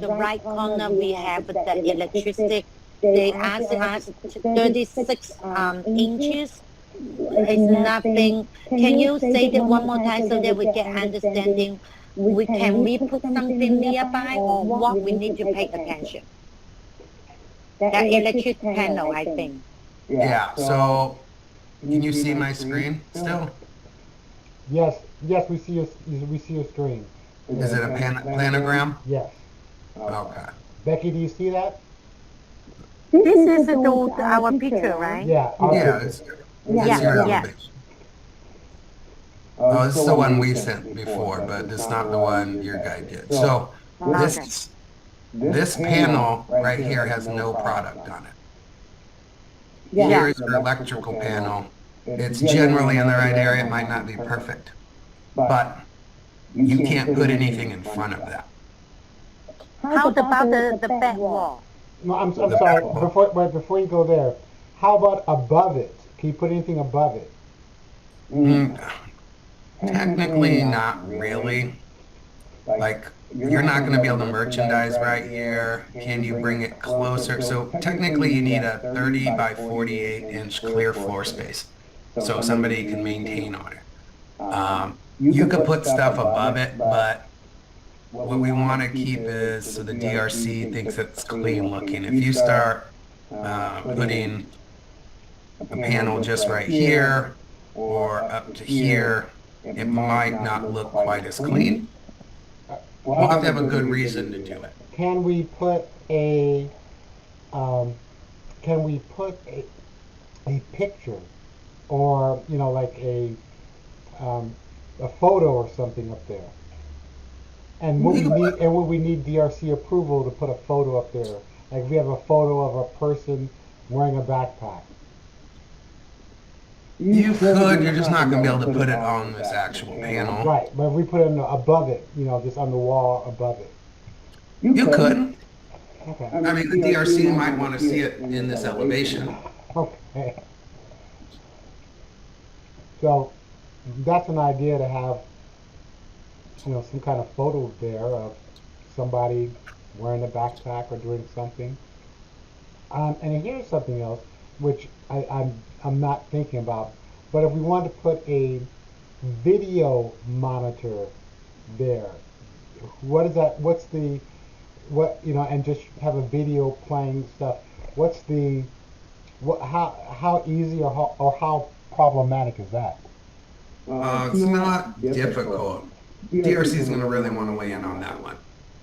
the right corner, we have the electricity. They asked us 36 inches. It's nothing. Can you say that one more time so that we get understanding? Can we put something nearby or what we need to pay attention? The electric panel, I think. Yeah. So can you see my screen still? Yes, we see your screen. Is it a planogram? Yes. Okay. Becky, do you see that? This is our picture, right? Yeah. Yeah, it's your Yeah. elevation. Oh, this is the one we sent before, but it's not the one your guy did. So Okay. this panel right here has no product on it. Yeah. Here is your electrical panel. It's generally in the right area. It might not be perfect, but you can't put anything in front of that. How about the back wall? No, I'm The sorry. back wall. Before you go there, how about above it? Can you put anything above it? Technically, not really. Like, you're not going to be able to merchandise right here. Can you bring it closer? So technically, you need a 30 by 48 inch clear floor space so somebody can maintain on it. You could put stuff above it, but what we want to keep is so the DRC thinks it's clean looking. If you start putting a panel just right here or up to here, it might not look quite as clean. We'll have to have a good reason to do it. Can we put a a picture, or like a photo or something up there? And would we need DRC approval to put a photo up there? Like if we have a photo of a person wearing a backpack. You could, you're just not going to be able to put it on this actual panel. Right, but if we put it above it, just on the wall above it. You could. Okay. I mean, the DRC might want to see it in this elevation. Okay. So that's an idea to have, some kind of photo there of somebody wearing a backpack or doing something. And here's something else, which I'm not thinking about. But if we want to put a video monitor there, what is that? What's the and just have a video playing stuff. What's the how easy or how problematic is that? It's not difficult. DRC is going to really want to weigh in on that one.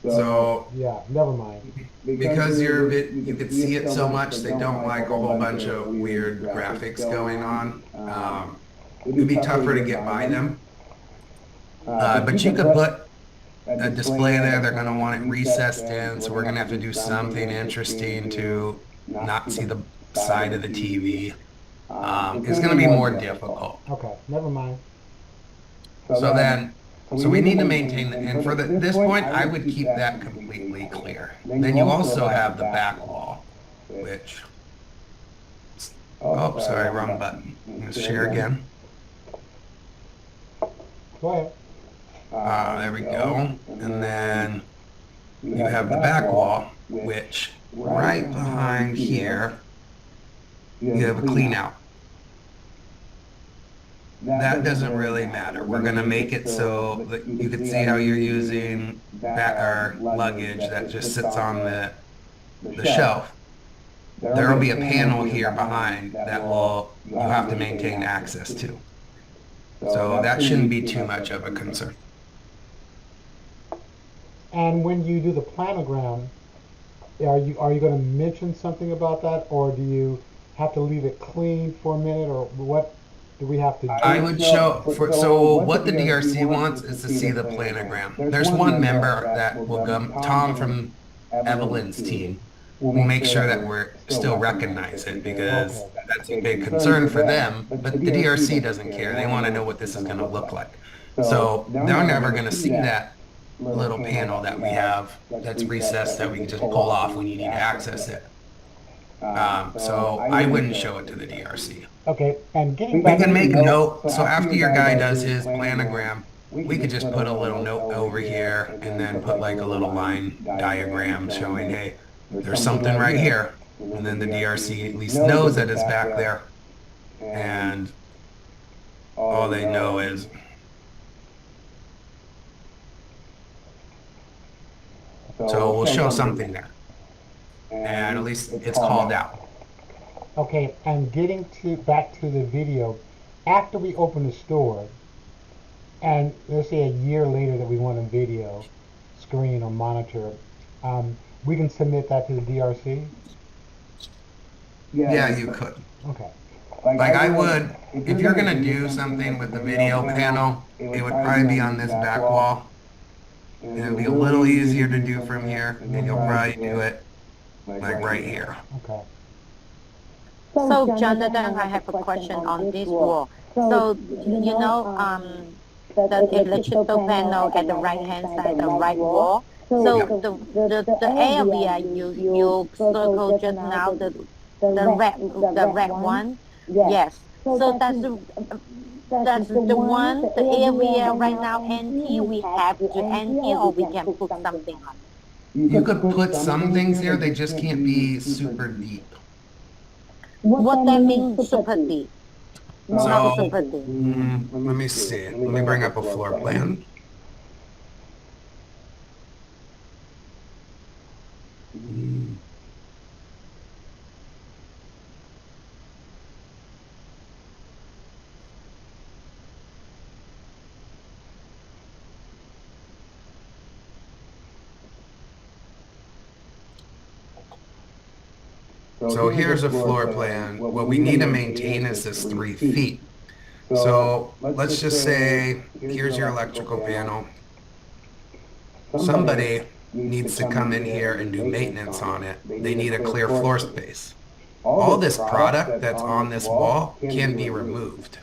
So yeah, never mind. Because you could see it so much, they don't like a whole bunch of weird graphics going on. It'd be tougher to get by them. But you could put a display there. They're going to want it recessed in, so we're going to have to do something interesting to not see the side of the TV. It's going to be more difficult. Okay, never mind. So we need to maintain, and for this point, I would keep that completely clear. Then you also have the back wall, which, oh, sorry, wrong button. Let's share again. Go ahead. There we go. And then you have the back wall, which right behind here, you have a clean out. That doesn't really matter. We're going to make it so that you can see how you're using luggage that just sits on the shelf. There will be a panel here behind that you have to maintain access to. So that shouldn't be too much of a concern. And when you do the planogram, are you going to mention something about that, or do you have to leave it clean for a minute, or what do we have to do? I would show, so what the DRC wants is to see the planogram. There's one member that will come, Tom from Evelyn's team, will make sure that we're still recognize it, because that's a big concern for them, but the DRC doesn't care. They want to know what this is going to look like. So they're never going to see that little panel that we have that's recessed that we can just pull off when you need to access it. So I wouldn't show it to the DRC. Okay, and we can make a note. So after your guy does his planogram, we could just put a little note over here and then put like a little line diagram showing, hey, there's something right here. And then the DRC at least knows that it's back there. And all they know is, so we'll show something there. And at least it's called out. Okay, and getting back to the video, after we open the store, and let's say a year later that we want a video screen or monitor, we can submit that to the DRC? Yeah, you could. Okay. Like I would, if you're gonna do something with the video panel, it would probably be on this back wall. And it'd be a little easier to do from here, and you'll probably do it like right here. Okay. So Jonathan, I have a question on this wall. So, the electrical panel at the right-hand side, the right wall. So Yeah. the area you circled just now, the red one, yes. So that's the one, the area right now empty. We have to empty, or we can put something on. You could put some things here, they just can't be super deep. What that means, super deep? Not So, super deep. let me see. Let me bring up a floor plan. Mm. So here's a floor plan. What we need to maintain is this 3 feet. So let's just say, here's your electrical panel. Somebody needs to come in here and do maintenance on it. They need a clear floor space. All this product that's on this wall can be removed.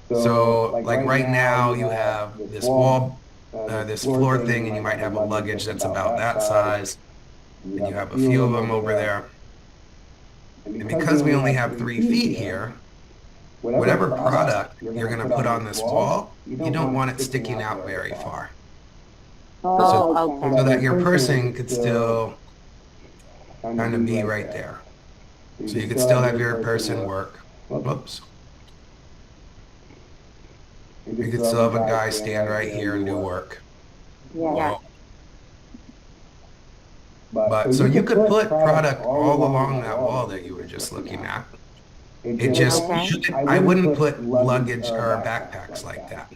So like right now you have this wall, this floor thing, and you might have a luggage that's about that size. And you have a few of them over there. And because we only have 3 feet here, whatever product you're going to put on this wall, you don't want it sticking out very far. Oh, okay. So that your person could still kind of be right there. So you could still have your person work. Whoops. You could still have a guy stand right here and do work. Yeah. But so you could put product all along that wall that you were just looking at. It just, I wouldn't put luggage or backpacks like that.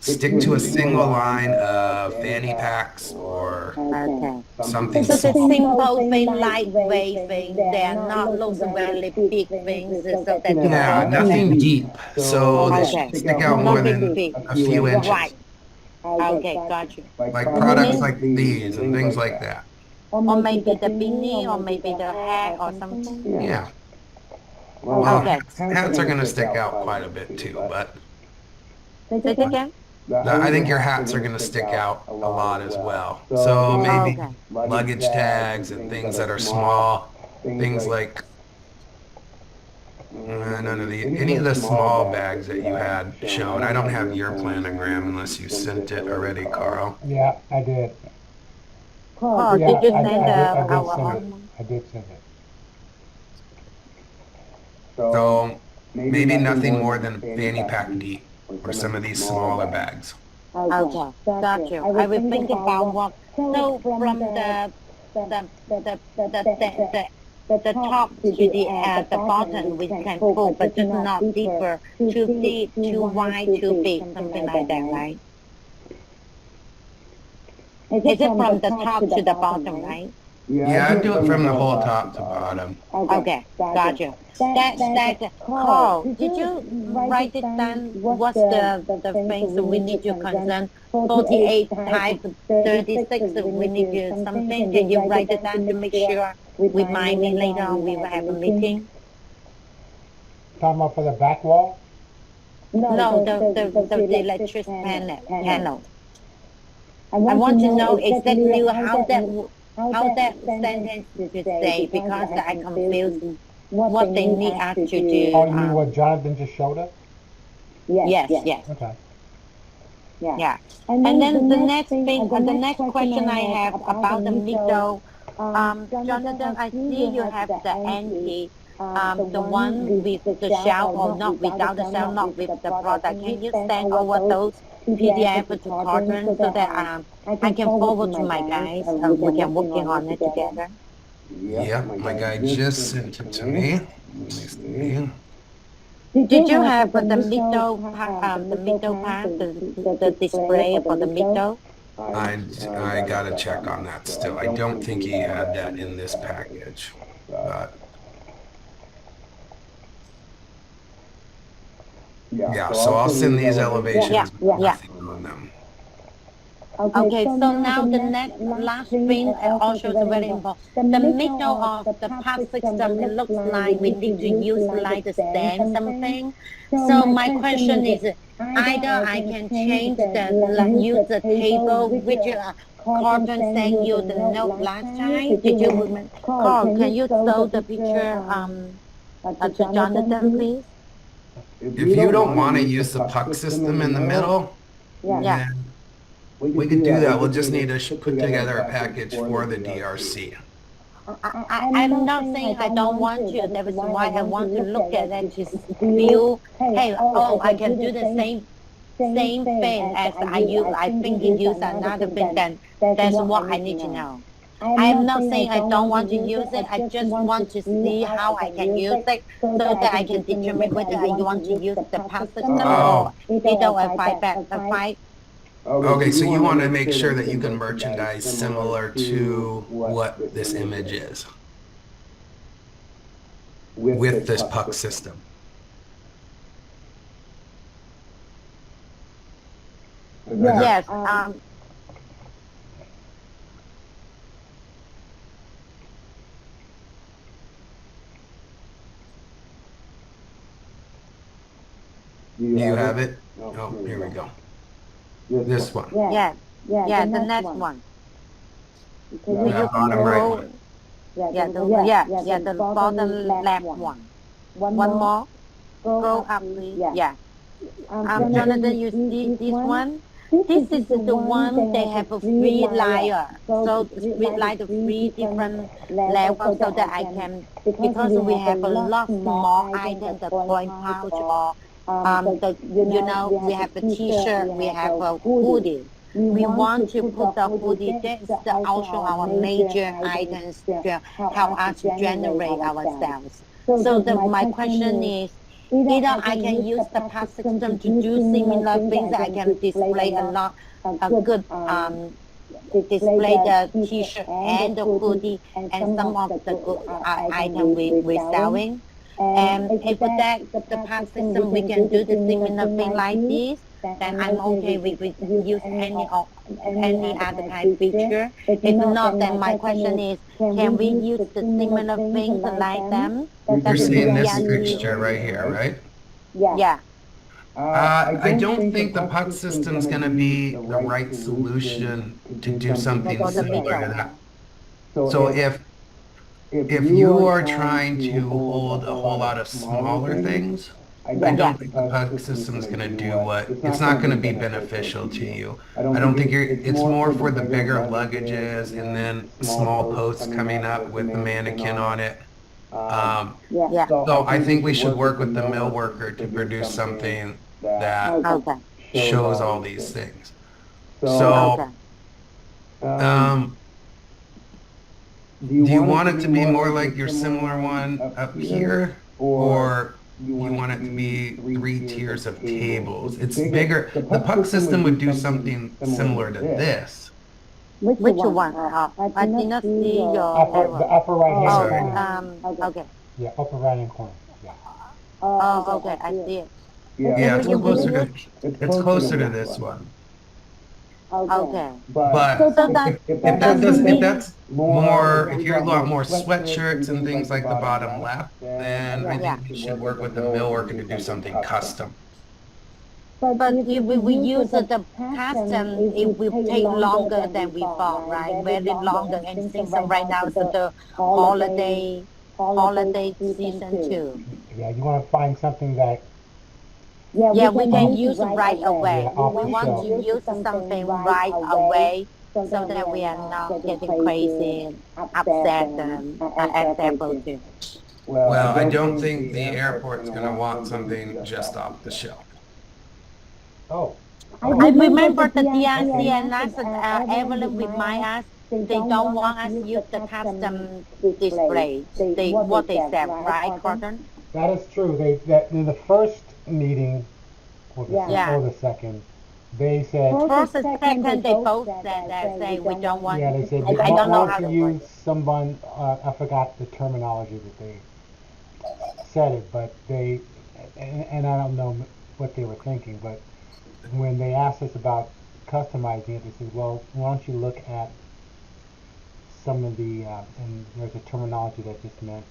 Stick to a single line of fanny packs or Okay. something So the small. simple thing, lightweight things, they are not those really big things, so that you Yeah, can- nothing deep. So they Okay. should stick out more Nothing than big. a few inches. Right. Okay, got you. Like products like these and things like that. Or maybe the beanie, or maybe the hat, or something. Yeah. Well, Okay. hats are going to stick out quite a bit too, but Say it again? I think your hats are going to stick out a lot as well. So maybe Okay. luggage tags and things that are small, things like none of the any of the small bags that you had shown. I don't have your planogram unless you sent it already, Carl. Yeah, I did. Oh, Yeah, did you I send did our send it. own? I did send it. So maybe nothing more than a fanny pack deep or some of these smaller bags. Okay, got you. I will think about what, so from the top to the bottom we can pull, but just not deeper, too deep, too wide, too big, something like that, right? Is it from the top to the bottom, right? Yeah, I'd do it from the whole top to bottom. Okay, got you. Carl, did you write it down? What's the things we need to concern? 48 type, 36, we need to something. Can you write it down to make sure we mind me later on we will have a meeting? Talking about for the back wall? No, the electric panel. I want to know exactly how that sentence should say, because I confused what they need us to do. Oh, you mean what Jonathan just showed us? Yes. Okay. Yeah. And then the next thing, the next question I have about the middle, Jonathan, I see you have the empty, the one with the shell or not without the shell, not with the product. Can you send over those PDF to Cauldron so that I can forward to my guys? We can working on it together. Yeah, my guy just sent it to me. Let me see. Did you have the middle part, the display for the middle? I gotta check on that still. I don't think he had that in this package, but Yeah, so I'll send these elevations with Yeah. nothing on them. Okay, so now the next last thing also is very important. The middle of the path system, it looks like we need to use like the stand something. So my question is, either I can change like use the table which Carlton sent you the note last time. Did you remember? Carl, can you show the picture to Jonathan, please? If you don't want to use the puck system in the middle, Yeah. then we could do that. We'll just need to put together a package for the DRC. I'm not saying I don't want to. That is why I want to look at it to feel, hey, oh, I can do the same thing as I use. I think you use another thing. Then that's what I need to know. I'm not saying I don't want to use it. I just want to see how I can use it so that I can determine whether I want to use the pass system or either a five. Okay, so you want to make sure that you can merchandise similar to what this image is with this puck system. Yes. Do you have it? Oh, here we go. This one. Yeah. The next one. Yeah, bottom right one. The bottom left one. One more. Go up, please. Yeah. Jonathan, you see this one? This is the one they have a free layer. So we like the three different levels so that I can, because we have a lot more items, the coin pouch or we have a t-shirt, we have a hoodie. We want to put the hoodie, that's also our major items to help us to generate our sales. So my question is, either I can use the pass system to do similar things, I can display a good display the t-shirt and the hoodie and some of the good items we're selling. And if that the pass system we can do the similar thing like this, then I'm okay with use any other type feature. If not, then my question is, can we use the similar things like them? You're seeing this fixture right here, right? Yeah. I don't think the puck system is going to be the right solution to do something similar to that. So if you are trying to hold a whole lot of smaller things, I don't think the puck system is going to do it's not going to be beneficial to you. I don't think it's more for the bigger luggages and then small posts coming up with the mannequin on it. So I think we should work with the mill worker to produce something that shows all these things. So, do you want it to be more like your similar one up here, or you want it to be 3 tiers of tables? It's bigger. The puck system would do something similar to this. Which one? I did not see your the upper right hand corner. Okay. Yeah, upper right hand corner. Yeah. Oh, okay, I see it. Yeah, it's closer to this one. Okay. But if that's more, if you're a lot more sweatshirts and things like the bottom left, then I think we should work with the mill worker to do something custom. But if we use the custom, it will take longer than we thought, right? Very longer. And since right now is the holiday season too. Yeah, you want to find something that. Yeah, we can use right away. We want to use something right away so that we are not getting crazy, upset, and unacceptable too. Well, I don't think the airport's going to want something just off the shelf. Oh. I remember the DRC and us, Evelyn remind us, they don't want us to use the custom display. What they said, right, Carlton? That is true. That in the first meeting, or the second, they said. First and second, they both said that say we don't want. Yeah, they said I don't know how to use someone. I forgot the terminology that they said it, but they, and I don't know what they were thinking, but when they asked us about customizing it, they said, well, why don't you look at some of the, and there's a terminology that just meant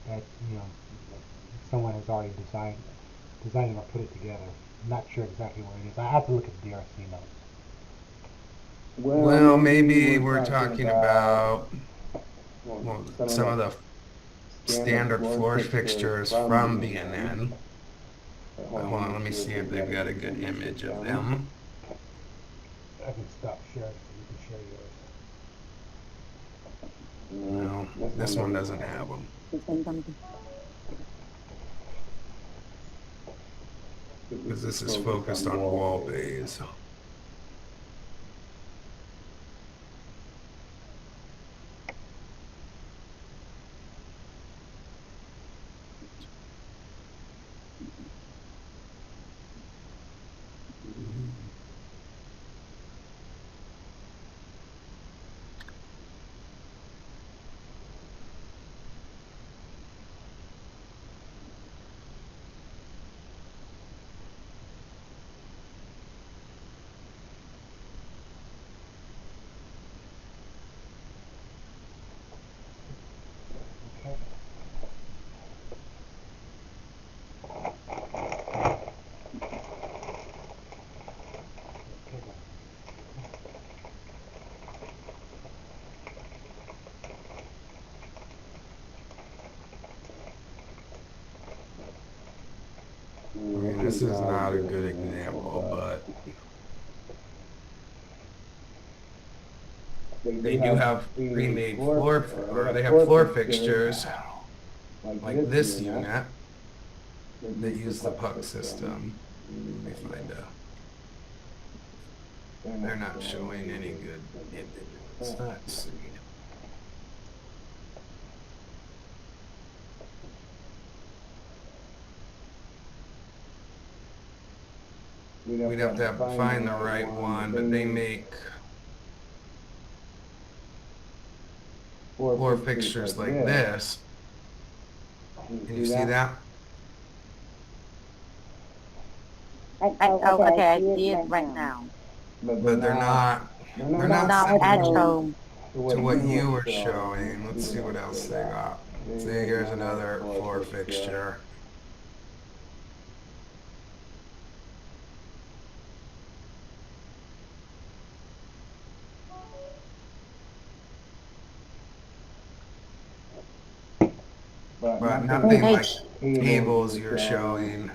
that, someone has already designed it or put it together. I'm not sure exactly where it is. I have to look at the DRC notes. Well, maybe we're talking about some of the standard floor fixtures from B&N. Hold on, let me see if they've got a good image of them. I can stop sharing so you can share yours. No, this one doesn't have them. Because this is focused on wall bays. Okay. Okay. I mean, this is not a good example, but they do have pre-made floor, or they have floor fixtures like this unit that use the puck system. Let me find a. They're not showing any good images. Let's see. We'd have to find the right one, but they make floor fixtures like this. Can you see that? Okay, I see it right now. But they're not Not similar actual. to what you were showing. Let's see what else they got. See, here's another floor fixture. But nothing like tables you're showing.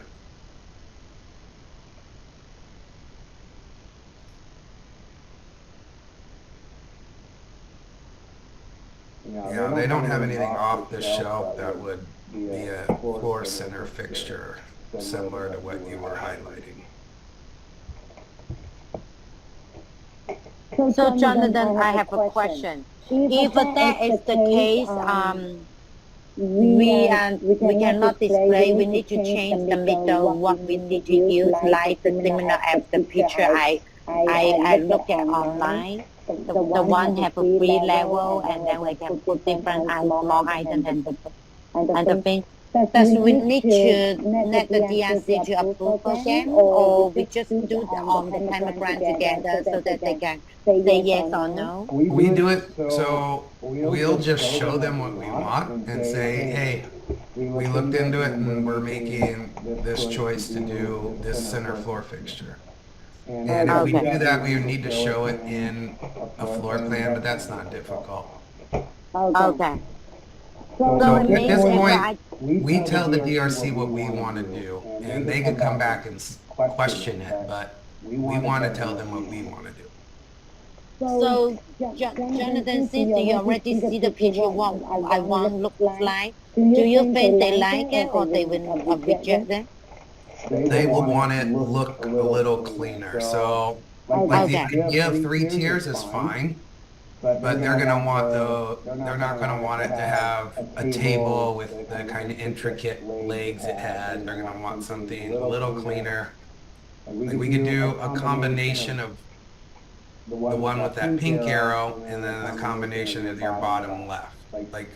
Yeah, they don't have anything off the shelf that would be a floor center fixture similar to what you were highlighting. So Jonathan, I have a question. If that is the case, we cannot display. We need to change the middle. What we need to use, like the similar as the picture I look at online. The one have a free level, and then we can put different small items and the thing. Does we need to let the DRC to approve again, or we just do on the camera together so that they can say yes or no? We do it so we'll just show them what we want and say, hey, we looked into it and we're making this choice to do this center floor fixture. And if we do that, we would need to show it in a floor plan, but that's not difficult. Okay. So at this point, we tell the DRC what we want to do, and they can come back and question it, but we want to tell them what we want to do. So, Jonathan, since you already see the picture, what I want looks like, do you think they like it or they will reject it? They will want it look a little cleaner. So, like the idea of 3 tiers is fine, but they're gonna want they're not gonna want it to have a table with the kind of intricate legs it had. They're gonna want something a little cleaner. Like we could do a combination of the one with that pink arrow and then a combination of your bottom left. Like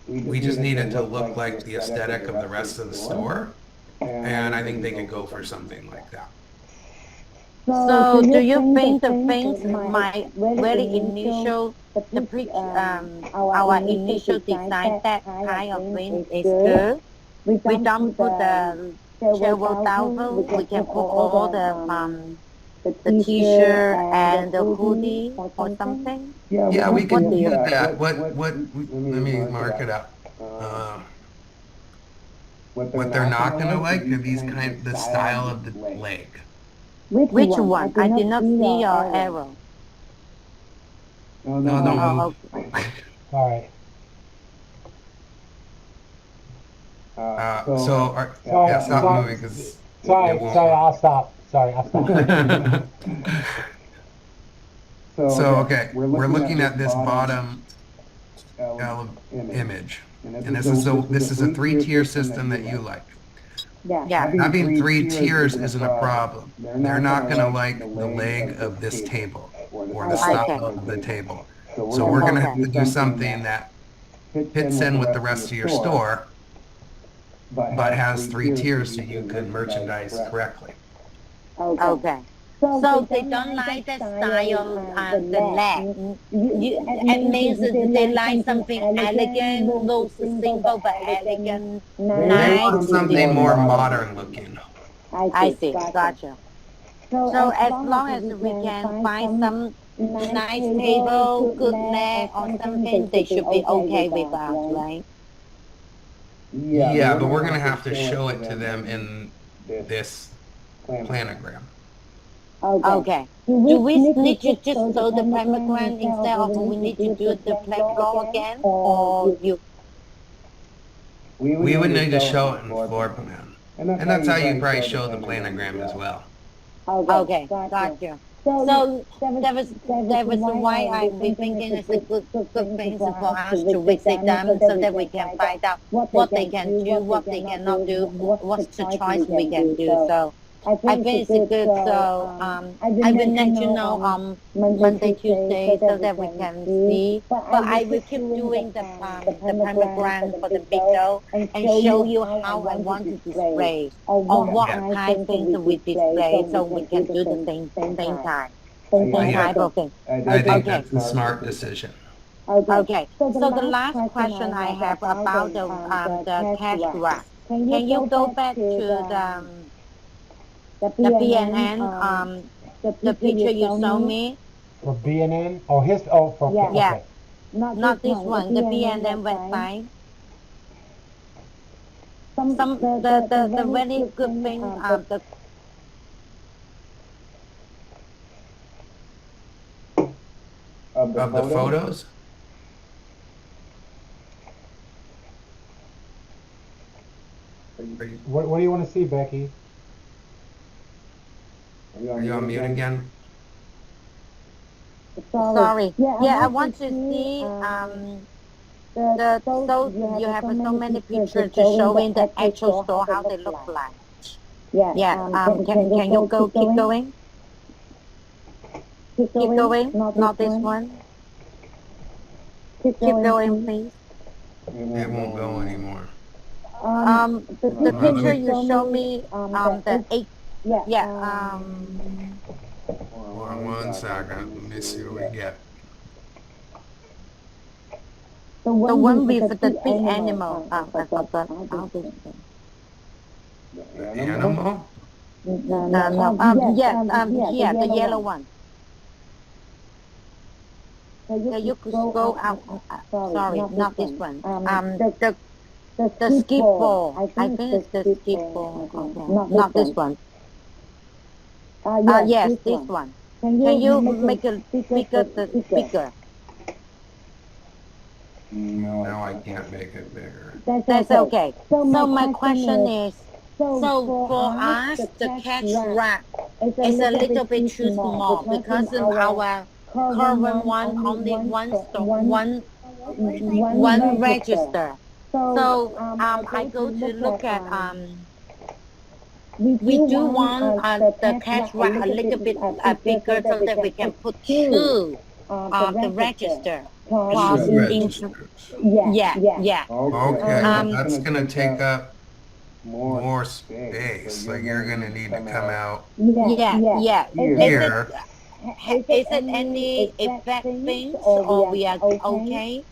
we just need it to look like the aesthetic of the rest of the store. And I think they could go for something like that. So do you think the things my very initial, our initial design, that kind of thing is good? We don't put the shovel towel, we can put all the t-shirt and the hoodie or something? Yeah, we could do you do think? that. Let me mark it up. What they're not gonna like are these the style of the leg. Which one? I did not see your arrow. No, don't Oh, move. okay. All right. Yeah, stop moving because Sorry, it won't sorry, work. I'll stop. Sorry, I'll stop. So, okay, we're looking at this bottom image, and this is a three-tier system that you like. Yeah. Having three tiers isn't a problem. They're not gonna like the leg of this table or the style of the table. So we're gonna have to do something that fits in with the rest of your store, but has three tiers so you can merchandise correctly. Okay. So they don't like the style, the leg. It means that they like something elegant, looks simple but elegant, They nice. want something more modern looking. I see, gotcha. So as long as we can find some nice table, good leg or something, they should be okay with us, right? Yeah, but we're gonna have to show it to them in this planogram. Okay. Do we need to just sew the planogram instead of we need to do the plan floor again, or you? We would need to show it in floor plan. And that's how you probably show the planogram as well. Okay, gotcha. So that was why I've been thinking it's a good thing for us to visit them so that we can find out what they can do, what they cannot do, what's the choice we can do. So I think it's a good. So I will let you know Monday, Tuesday, so that we can see. But I will keep doing the planogram for the video and show you how I want to display or what kind of things we display, so we can do the same time. Same type of thing. I think that's a smart decision. Okay. So the last question I have about the cash wrap. Can you go back to the BNN, the picture you showed me? For BNN? Oh, for, Yeah. okay. Not this one, the BNN website. The very good thing, Of the photos? What do you want to see, Becky? Are you on mute again? Sorry. Yeah, I want to see so you have so many pictures to showing the actual store how they look like. Yeah. Can you keep going? Keep going. Not this one. Keep going, please. It won't go anymore. The picture you showed me, the 8. Yeah. Hold on 1 second. Let me see what we get. The one with the big animal. I forgot how to say. The animal? No. Yeah, the yellow one. You could go out. Sorry, not this one. The skip ball. I think it's the skip ball. Okay. Not this one. Yes, this one. Can you make it bigger? No, I can't make it bigger. That's okay. So my question is, so for us, the cash wrap is a little bit too small because in our current one only one register. So I go to look at we do want the cash wrap a little bit bigger so that we can put two the register. Two registers. Yeah. Okay, that's gonna take up more space. Like you're gonna need to come out Yeah. here. Is it any effect things or we are okay?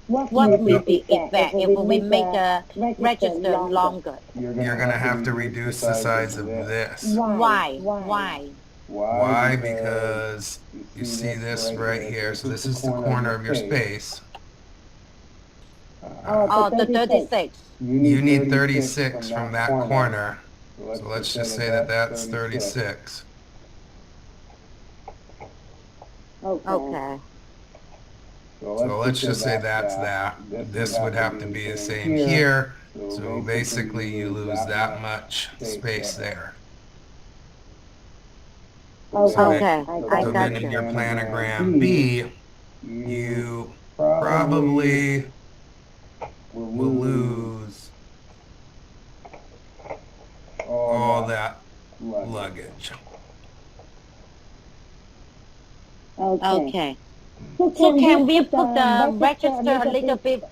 What will be effect if we make the register longer? You're gonna have to reduce the size of this. Why? Why? Why? Because you see this right here. So this is the corner of your space. Oh, the 36. You need 36 from that corner. So let's just say that that's 36. Okay. So let's just say that's that. This would have to be the same here. So basically you lose that much space there. Okay, I So got then in you. your planogram B, you probably will lose all that luggage. Okay. So can we put the register a little bit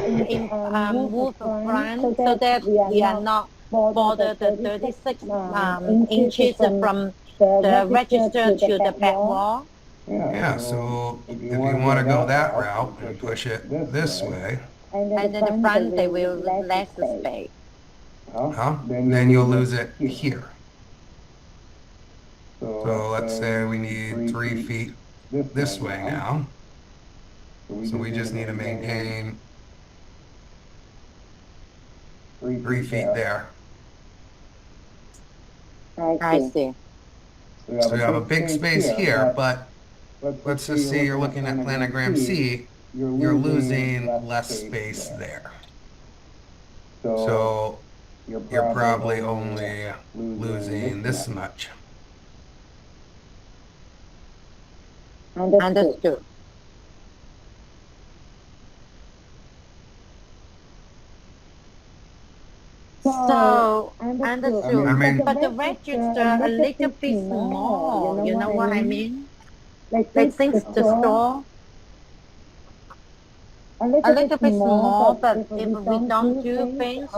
in move front so that we are not bother the 36 inches from the register to the back wall? Yeah, so if you want to go that route and push it this way, And then the front they will less space. then you'll lose it here. So let's say we need 3 feet this way now. So we just need to maintain 3 feet there. I see. So you have a big space here, but let's just say you're looking at planogram C, you're losing less space there. So you're probably only losing this much. Understood. So, understood. I mean- But the register a little bit small, you know what I mean? Like things the store a little bit small, but if we don't do things,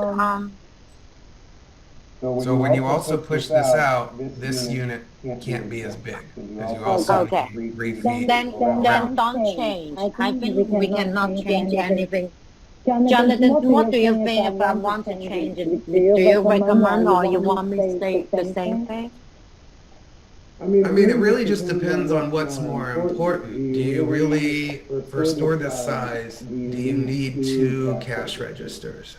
So when you also push this out, this unit can't be as big because you also Okay. need 3 feet then around. don't change. I think we cannot change anything. Jonathan, what do you think if I want to change it? Do you recommend or you want me to stay the same thing? I mean, it really just depends on what's more important. Do you really, for a store this size, do you need 2 cash registers?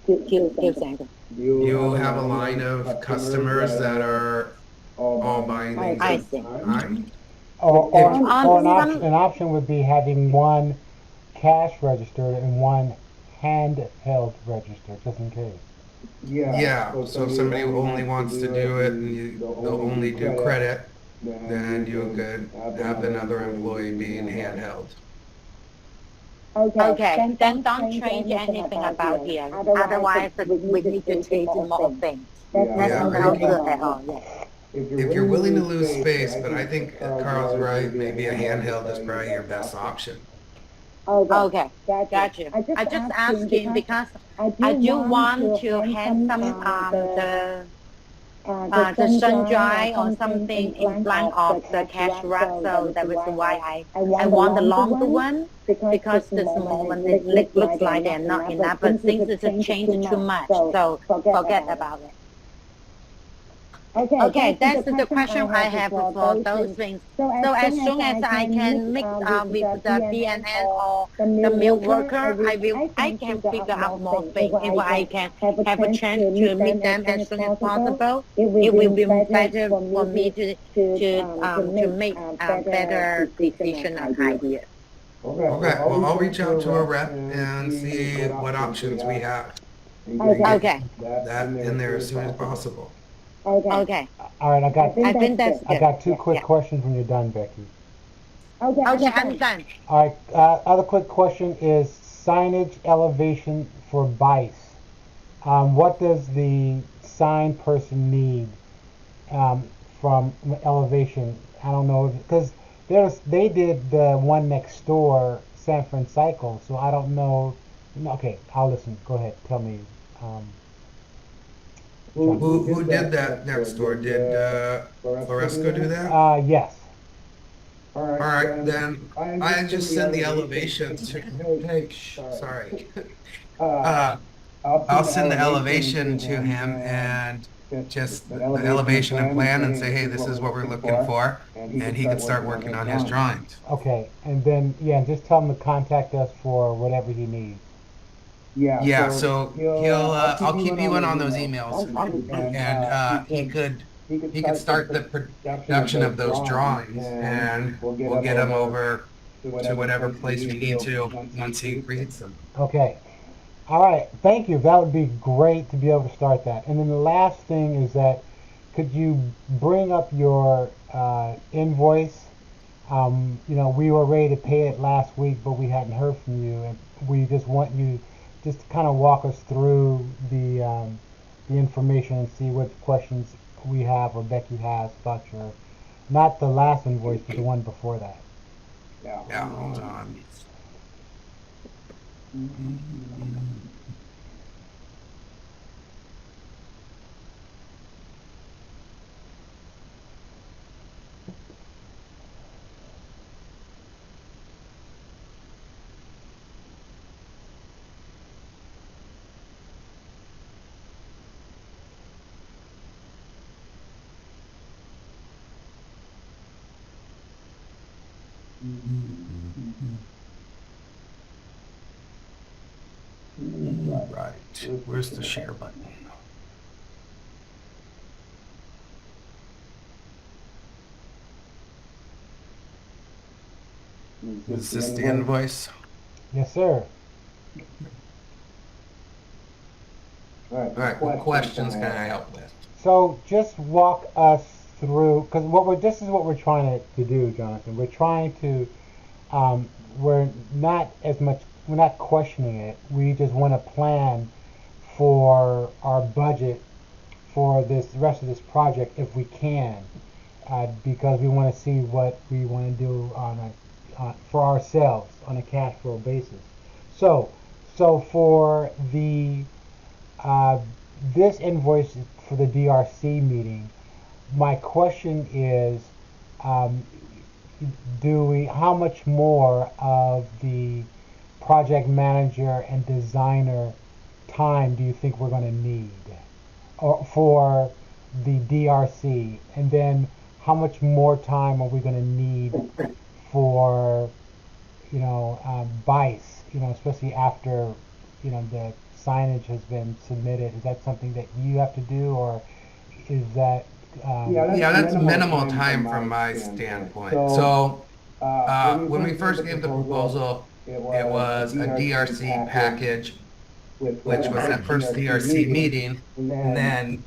Give Sandra. You have a line of customers that are all buying things I at see. a time. Or some- an option would be having one cash register and one handheld register, just in case. Yeah, so if somebody only wants to do it and they'll only do credit, then you could have another employee being handheld. Okay, then don't change anything about here. Otherwise, we need to change more things. That's Yeah, not good at all. Yeah. If you're willing to lose space, but I think Carl's right, maybe a handheld is probably your best option. Okay, got you. I just asking because I do want to have some the sun dry or something in front of the cash wrap, so that is why I want the longer one because the small one it looks like they're not enough. But since it's a change too much, so forget about it. Okay, that's the question I have for those things. So as soon as I can mix with the BNN or the milk worker, I can figure out more things. If I can have a chance to meet them as soon as possible, it will be better for me to make a better decision of idea. Okay, well, I'll reach out to a rep and see what options we have. Okay, That in there as soon as possible. okay. All right, I think that's good. I got 2 Yeah, quick yeah. questions when you're done, Becky. Okay, I'm done. All right, other quick question is signage elevation for BICE. What does the sign person need from elevation? I don't know, because they did the one next door, San Francisco, so I don't know No, okay, I'll listen. Go ahead. Tell me. Um, Who did that next door? Did Floresco do that? yes. All right, then I just send the elevation to, hey, sorry. Uh, I'll send the elevation to him and just the elevation and plan and say, hey, this is what we're looking for. And he can start working on his drawings. Okay, and then yeah, just tell him to contact us for whatever he needs. Yeah, so I'll keep you in on those emails. And he could start the production of those drawings and we'll get them over to whatever place we need to once he creates them. Okay. All right. Thank you. That would be great to be able to start that. And then the last thing is that could you bring up your invoice? We were ready to pay it last week, but we hadn't heard from you, and we just want you just to kind of walk us through the information and see what questions we have or Becky has about your, not the last invoice, but the one before that. Yeah, hold on. Right. Where's the share button? Is this the invoice? Yes, sir. All right, what questions can I help with? So just walk us through, because this is what we're trying to do, Jonathan. We're trying to, we're not questioning it. We just want to plan for our budget for the rest of this project if we can, because we want to see what we want to do for ourselves on a cash flow basis. So for the this invoice for the DRC meeting, my question is, how much more of the project manager and designer time do you think we're going to need for the DRC? And then how much more time are we going to need for, BICE, especially after, the signage has been submitted? Is that something that you have to do, or is that Yeah, that's minimal time from my standpoint. So, when we first gave the proposal, it was a DRC package, which was that first DRC meeting, and then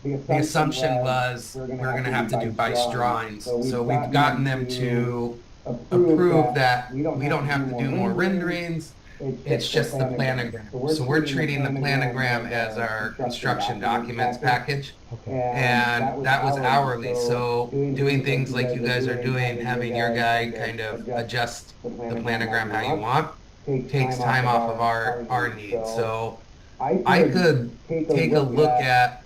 the assumption was we're going to have to do BICE drawings. So we've gotten them to approve that we don't have to do more renderings. It's just the planogram. So we're treating the planogram as our construction documents package. okay? And that was hourly. So doing things like you guys are doing, having your guy kind of adjust the planogram how you want, takes time off of our needs. So I could take a look at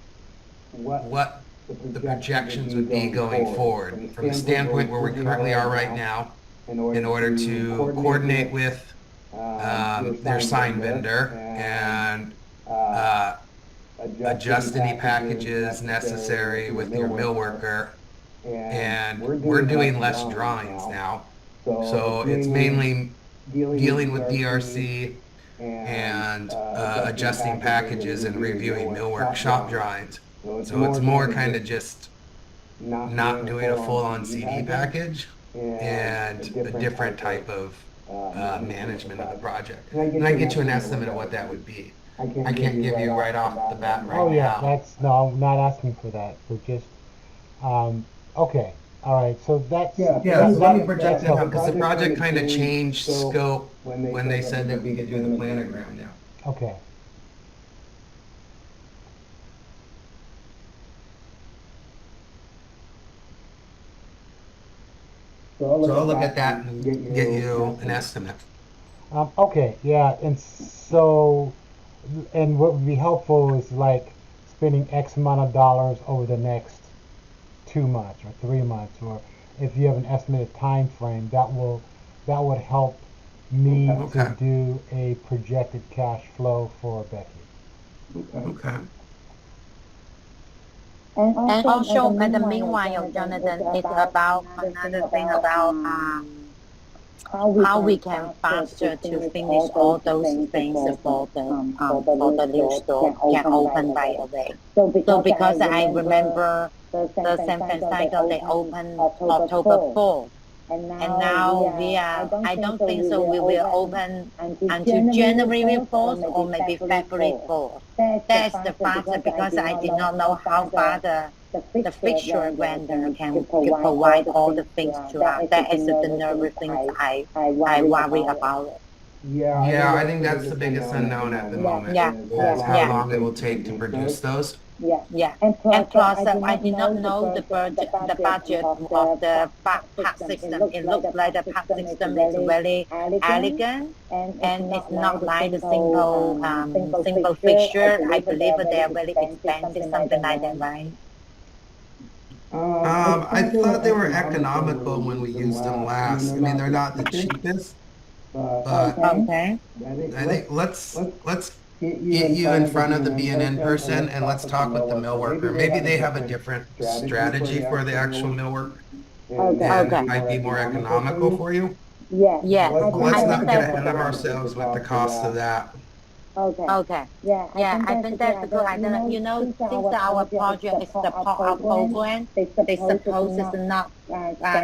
what the projections would be going forward from the standpoint where we currently are right now in order to coordinate with their sign vendor and adjust any packages necessary with your mill worker. And we're doing less drawings now. So it's mainly dealing with DRC and adjusting packages and reviewing millwork shop drawings. So it's more kind of just not doing a full-on CD package and a different type of management of the project. And I get you an estimate of what that would be. I can't give you right off the bat right now. Oh yeah, I'm not asking for that. We're just okay. All right, so that's Yeah, so let me project it out, because the project kind of changed scope when they said that we could do the planogram now. okay. So I'll look at that and get you an estimate. Okay, yeah, and so, and what would be helpful is like spending X amount of dollars over the next 2 months or 3 months, or if you have an estimated time frame, that would help me Okay. to do a projected cash flow for Becky. Okay. And also, in the meanwhile, Jonathan, it's about another thing about how we can faster to finish all those things for the new store can open right away. So because I remember the San Francisco they opened October 4th, and now we are. I don't think so. We will open until January 4th or maybe February 4th. That's the faster because I did not know how far the fixture vendor can provide all the things to us. That is the nervous things I worry about it. Yeah, I think that's the biggest unknown at the moment Yeah, is how yeah, long it will take to produce those. yeah. And plus, I did not know the budget of the pack system. It looks like the pack system is very elegant, and it's not like the simple fixture. I believe they are very expensive, something like that, right? I thought they were economical when we used them last. I mean, they're not the cheapest, but Okay. I think let's get you in front of the B&N person and let's talk with the mill worker. Maybe they have a different strategy for the actual mill work, and Okay. it might be more economical for you. Yeah, But let's I not think get that's ahead of ourselves with the cost of that. okay. Yeah, I think that's a good idea. You know, since our project is the pop-up program, they suppose to not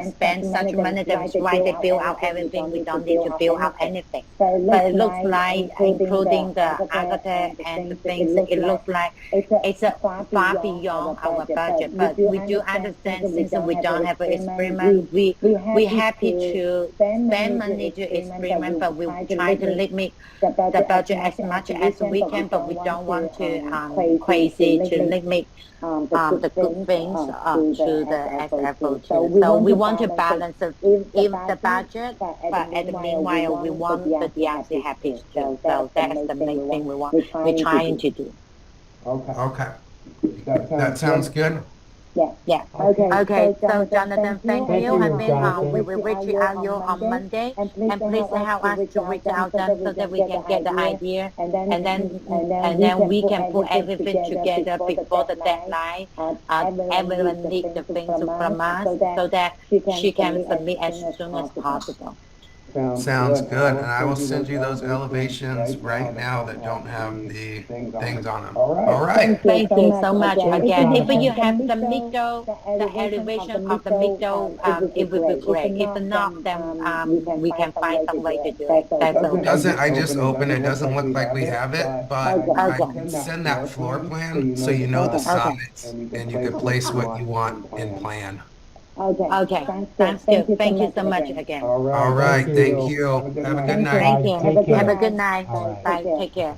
spend such money. That's why they build out everything. We don't need to build out anything. But it looks like, including the architect and the things, it looks like it's far beyond our budget. But we do understand since we don't have an experiment, we happy to spend money to experiment, but we try to limit the budget as much as we can, but we don't want to crazy to limit the good things to the SFO too. So we want to balance if the budget, but at the meanwhile we want the DRC happy too. So that's the main thing we're trying to do. Okay, that sounds good. Yeah. Okay. So Jonathan, thank Thank you. you, And then Jonathan. we will reach out you on Monday, and please help us to reach out them so that we can get the idea, and then we can put everything together before the deadline. Everyone needs the things from us so that she can submit as soon as possible. Sounds good, and I will send you those elevations right now that don't have the things on them. All right. Thank you so much Thanks, again. If Jonathan. you have the middle, the elevation of the middle, it would be great. If not, then we can find some way to do it. That's okay. Doesn't, I just opened it, doesn't look like we have it, but I can send that floor plan so you know the size and you can place what you want in plan. Okay, sounds good. Thank you so much again. All right, thank you. Have a good night. Thank you. Take care. Have a good night. All right. Bye. Take care.